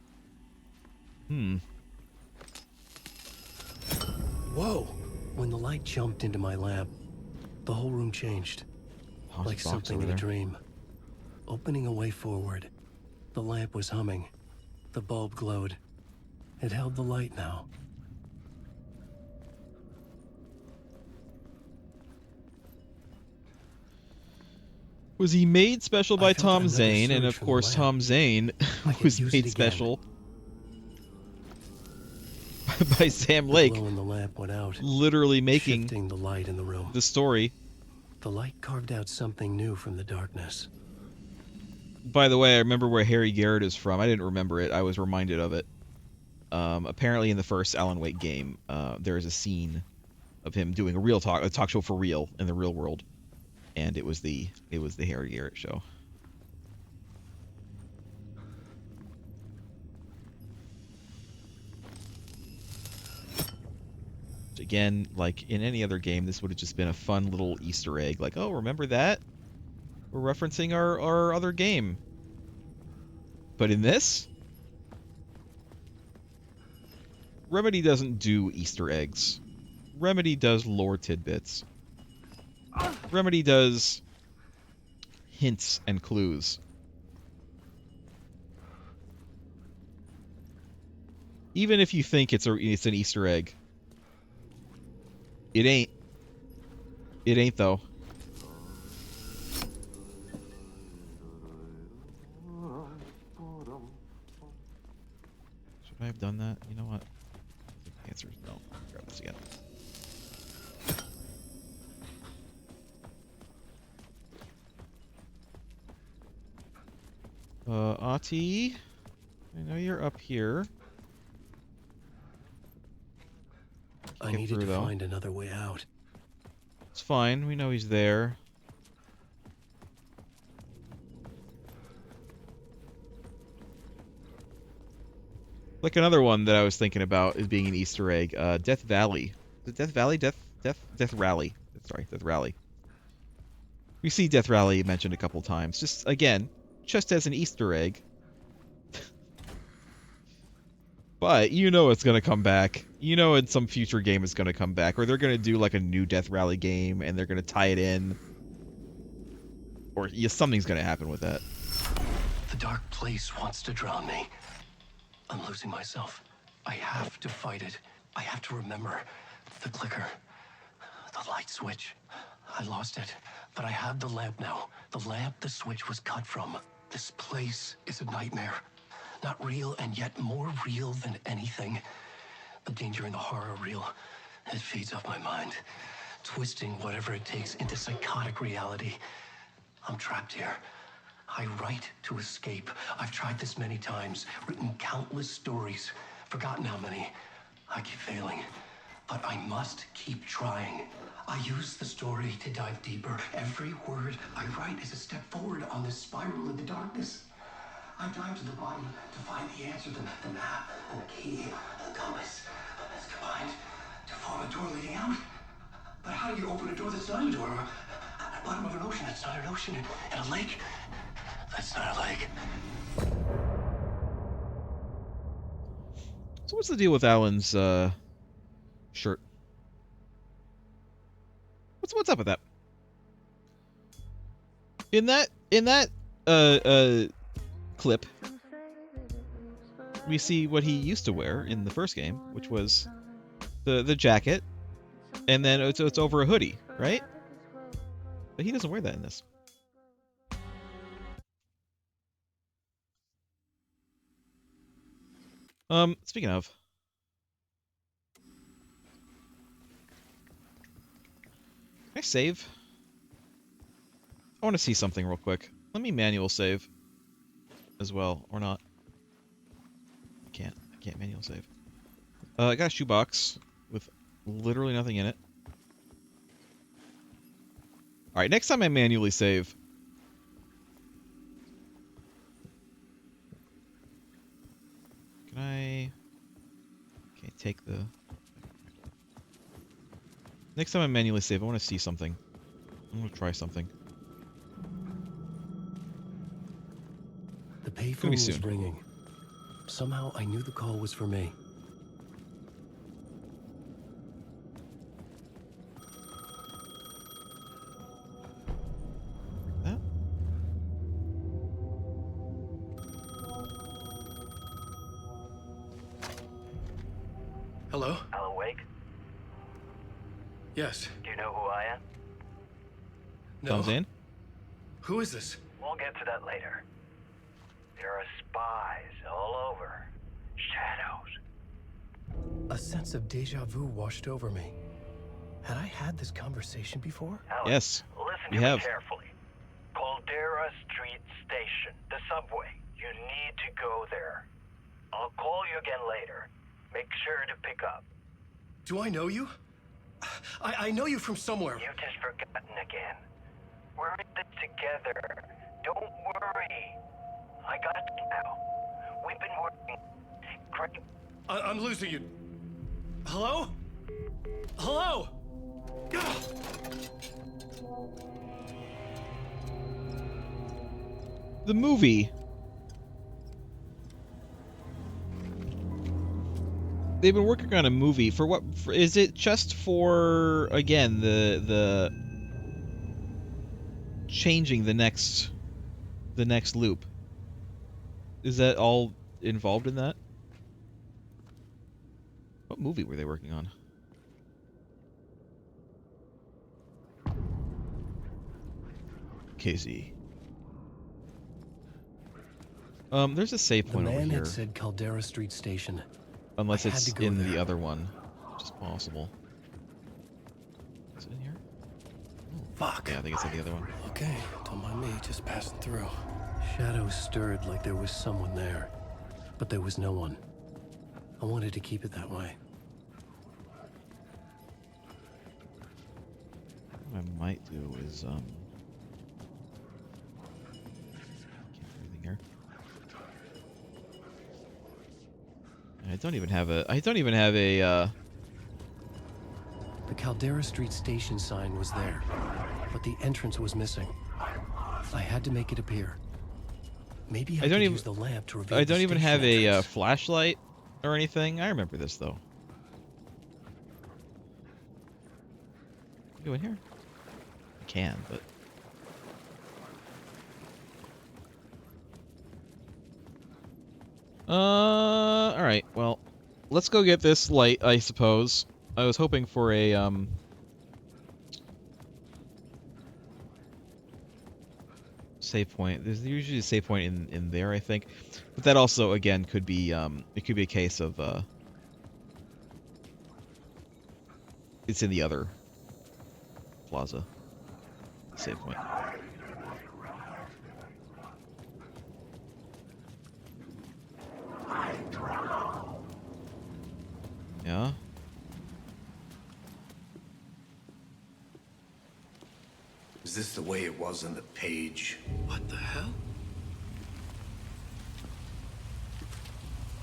Whoa! When the light jumped into my lamp, the whole room changed. Like something in a dream. Opening a way forward. The lamp was humming. The bulb glowed. It held the light now. Was he made special by Tom Zane? And of course, Tom Zane was made special by Sam Lake. The glow in the lamp went out, literally making shifting the light in the room. The story. The light carved out something new from the darkness. By the way, I remember where Harry Garrett is from. I didn't remember it. I was reminded of it. Apparently, in the first Alan Wake game, there is a scene of him doing a talk show for real in the real world, and it was the Harry Garrett show. Again, like in any other game, this would have just been a fun little Easter egg. Like, oh, remember that? We're referencing our other game. But in this, Remedy doesn't do Easter eggs. Remedy does lore tidbits. Remedy does hints and clues. Even if you think it's an Easter egg, it ain't. It ain't though. Should I have done that? You know what? The answer is no. I'll grab this again. Ahti, I know you're up here. I Get needed through, to though. find another way out. It's fine. We know he's there. Like another one that I was thinking about is being an Easter egg. Death Valley. Is it Death Valley? Death Rally. Sorry, Death Rally. We see Death Rally mentioned a couple times. Just, again, just as an Easter egg. But you know it's going to come back. You know in some future game it's going to come back. Or they're going to do like a new Death Rally game and they're going to tie it in. Or yeah, something's going to happen with that. The dark place wants to drown me. I'm losing myself. I have to fight it. I have to remember the clicker, the light switch. I lost it, but I have the lamp now. The lamp the switch was cut from. This place is a nightmare. Not real, and yet more real than anything. The danger and the horror real. It feeds off my mind, twisting whatever it takes into psychotic reality. I'm trapped here. I write to escape. I've tried this many times, written countless stories, forgotten how many. I keep failing, but I must keep trying. I use the story to dive deeper. Every word I write is a step forward on this spiral in the darkness. I dive to the bottom to find the answer, the map, and the key, and the compass. It's combined to form a door leading out. But how do you open a door that's not a door? At the bottom of an ocean that's not an ocean, and a lake that's not a lake. So what's the deal with Alan's shirt? What's up with that? In that clip, we see what he used to wear in the first game, which was the jacket, and then it's over a hoodie, right? But he doesn't wear that in this. Speaking of, can I save? I want to see something real quick. Let me manual save as well, or not. I can't manual save. I got a shoebox with literally nothing in it. Alright, next time I manually save. Can I... Okay, take the... Next time I manually save, I want to see something. I'm going to try something. The payphone was ringing. Somehow I knew the call was for me. That? Hello? Alan Wake? Yes. Do you know who I am? No. Thumbs in? Who is this? We'll get to that later. There are spies all over. Shadows. A sense of deja vu washed over me. Had I had this conversation before? Alan, Yes, listen we to have. me carefully. Caldera Street Station, the subway. You need to go there. I'll call you again later. Make sure to pick up. Do I know you? I know you from somewhere. You've just forgotten again. We're in this together. Don't worry. I got you now. We've been working. Great. I'm losing you. Hello? Hello? The movie. They've been working on a movie for what? Is it just for, again, the changing the next loop? Is that all involved in that? What movie were they working on? Casey. There's a save point over The man here. had said Caldera Street Station. Unless I had it's to go in there. the other one, which is possible. Is it in here? Fuck. Yeah, I think it's in the other one. Okay, don't mind me, just passing through. Shadows stirred like there was someone there, but there was no one. I wanted to keep it that way. What I might do is can't do anything here. I don't even have a The Caldera Street station sign was there, but the entrance was missing. I had to make it appear. Maybe I could use the lamp to reveal I the don't even station have a entrance. flashlight or anything. I remember this though. Go in here. I can, but all right. Well, let's go get this light, I suppose. I was hoping for a save point. There's usually a save point in there, I think. But that also again could be it could be a case of it's in the other plaza. Save point. Yeah. Is this the way it was on the page? What the hell?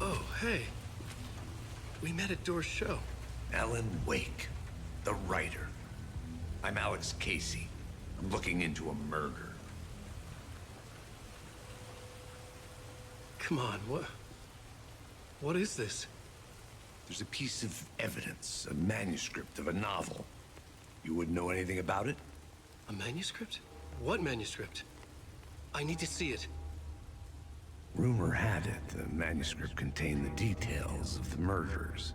Oh, hey. We met at Door's show. Alan Wake, the writer. I'm Alex Casey. I'm looking into a murder. Come on, what is this? There's a piece of evidence, a manuscript of a novel. You wouldn't know anything about it? A manuscript? What manuscript? I need to see it. Rumor had it the manuscript contained the details of the murders.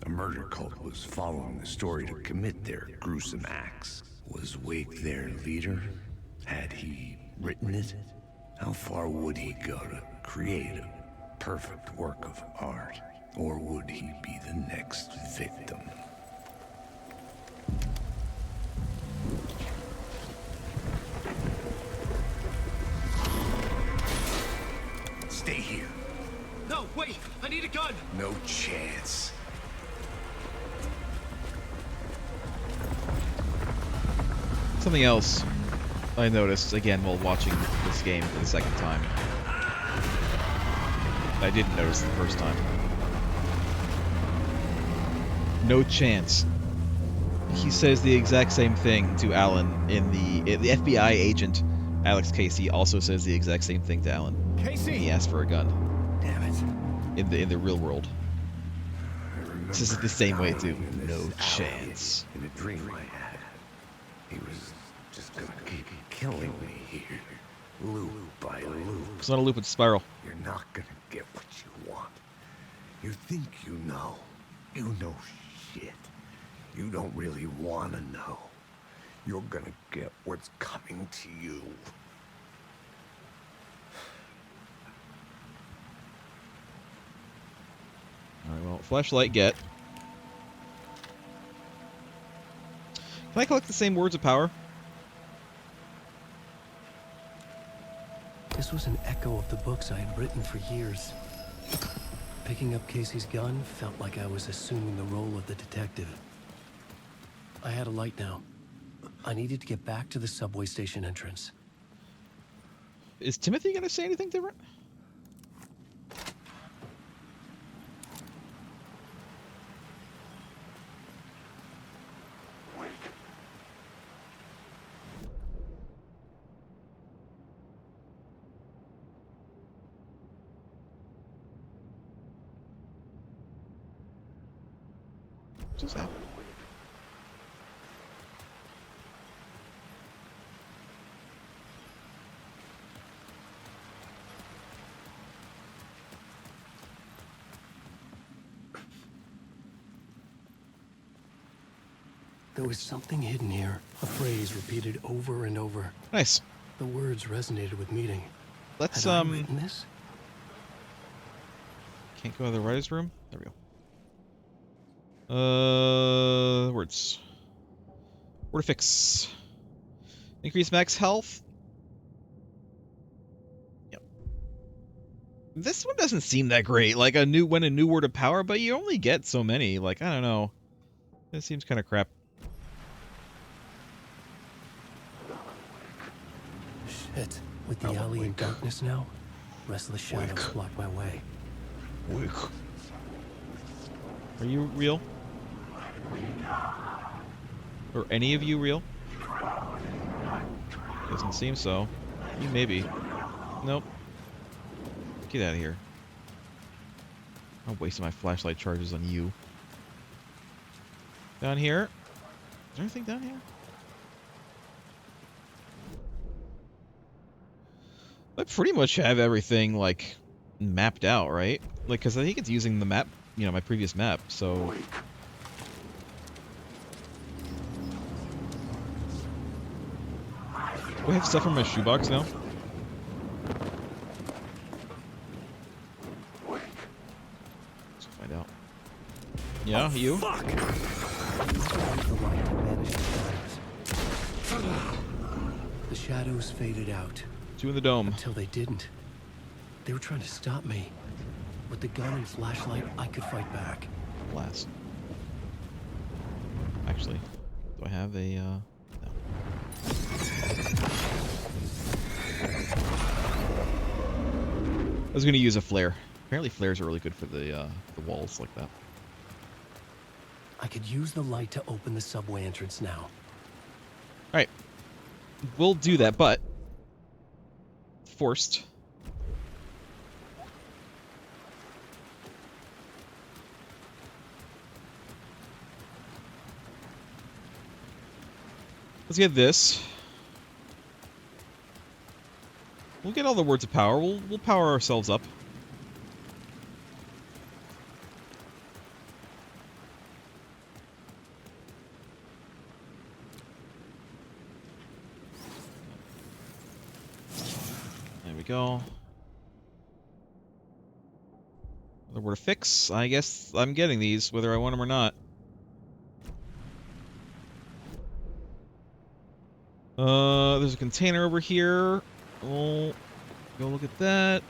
A murder cult was following the story to commit their gruesome acts. Was Wake their leader? Had he written it? How far would he go to create a perfect work of art? Or would he be the next victim? Stay here. No, wait! I need a gun! No chance. Something else I noticed again while watching this game for the second time. I didn't notice the first time. No chance. He says the exact same thing to Alan in the FBI agent. Alex Casey also says the exact same thing to Alan. Casey! He asked for a gun. Damn it. In the real world. This is the same way too. No chance. In a dream I had, he was just gonna keep killing me here, loop by loop. It's not a loop, it's a spiral. You're not gonna get what you want. You think you know. You know shit. You don't really wanna know. You're gonna get what's coming to you. Alright, well, flashlight get. Can I collect the same words of power? This was an echo of the books I had written for years. Picking up Casey's gun felt like I was assuming the role of the detective. I had a light now. I needed to get back to the subway station entrance. Is Timothy gonna say anything different? Just happened. There was something hidden here, a phrase repeated over and over. Nice. The words resonated with meaning. Let's Had I written this? Can't go to the writer's room? There we go. Words. Word to fix. Increase max health. This one doesn't seem that great. Like a new word of power, but you only get so many. Like, I don't know. This seems kind of crap. Shit. With the alley in darkness now, restless shadows block my way. Are you real? Or any of you real? Doesn't seem so. You maybe. Nope. Get out of here. I'm wasting my flashlight charges on you. Down here? Is there anything down here? I pretty much have everything, like, mapped out, right? Like, because I think it's using the map, you know, my previous map, so... Do I have stuff in my shoebox now? Let's find out. Yeah, you? Fuck! The shadows faded out. Two in the dome. Until they didn't. They were trying to stop me. With the gun and flashlight, I could fight back. Blast. Actually, do I have a, no. I was gonna use a flare. Apparently flares are really good for the walls like that. I could use the light to open the subway entrance now. Alright. We'll do that, but... Forced. Let's get this. We'll get all the words of power. We'll power ourselves up. There we go. Another word of fix. I guess I'm getting these, whether I want them or not. There's a container over here. Oh, go look at that.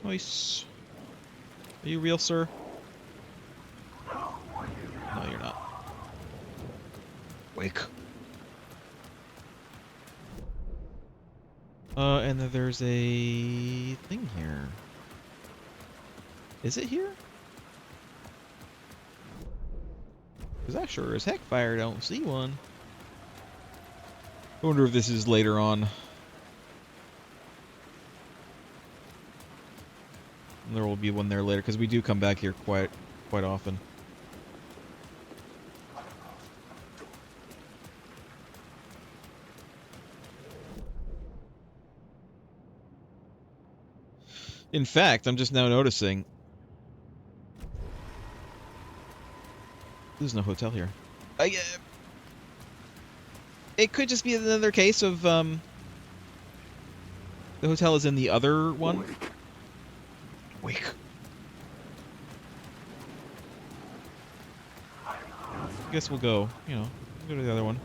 Nice. Are you real, sir? No, you're not. Wake. And then there's a thing here. Is it here? Because I sure as heck fire don't see one. I wonder if this is later on. And there will be one there later, because we do come back here quite often. In fact, I'm just now noticing there's no hotel here. It could just be another case of the hotel is in the other one. Wake. I guess we'll go. You know, we'll go to the other one.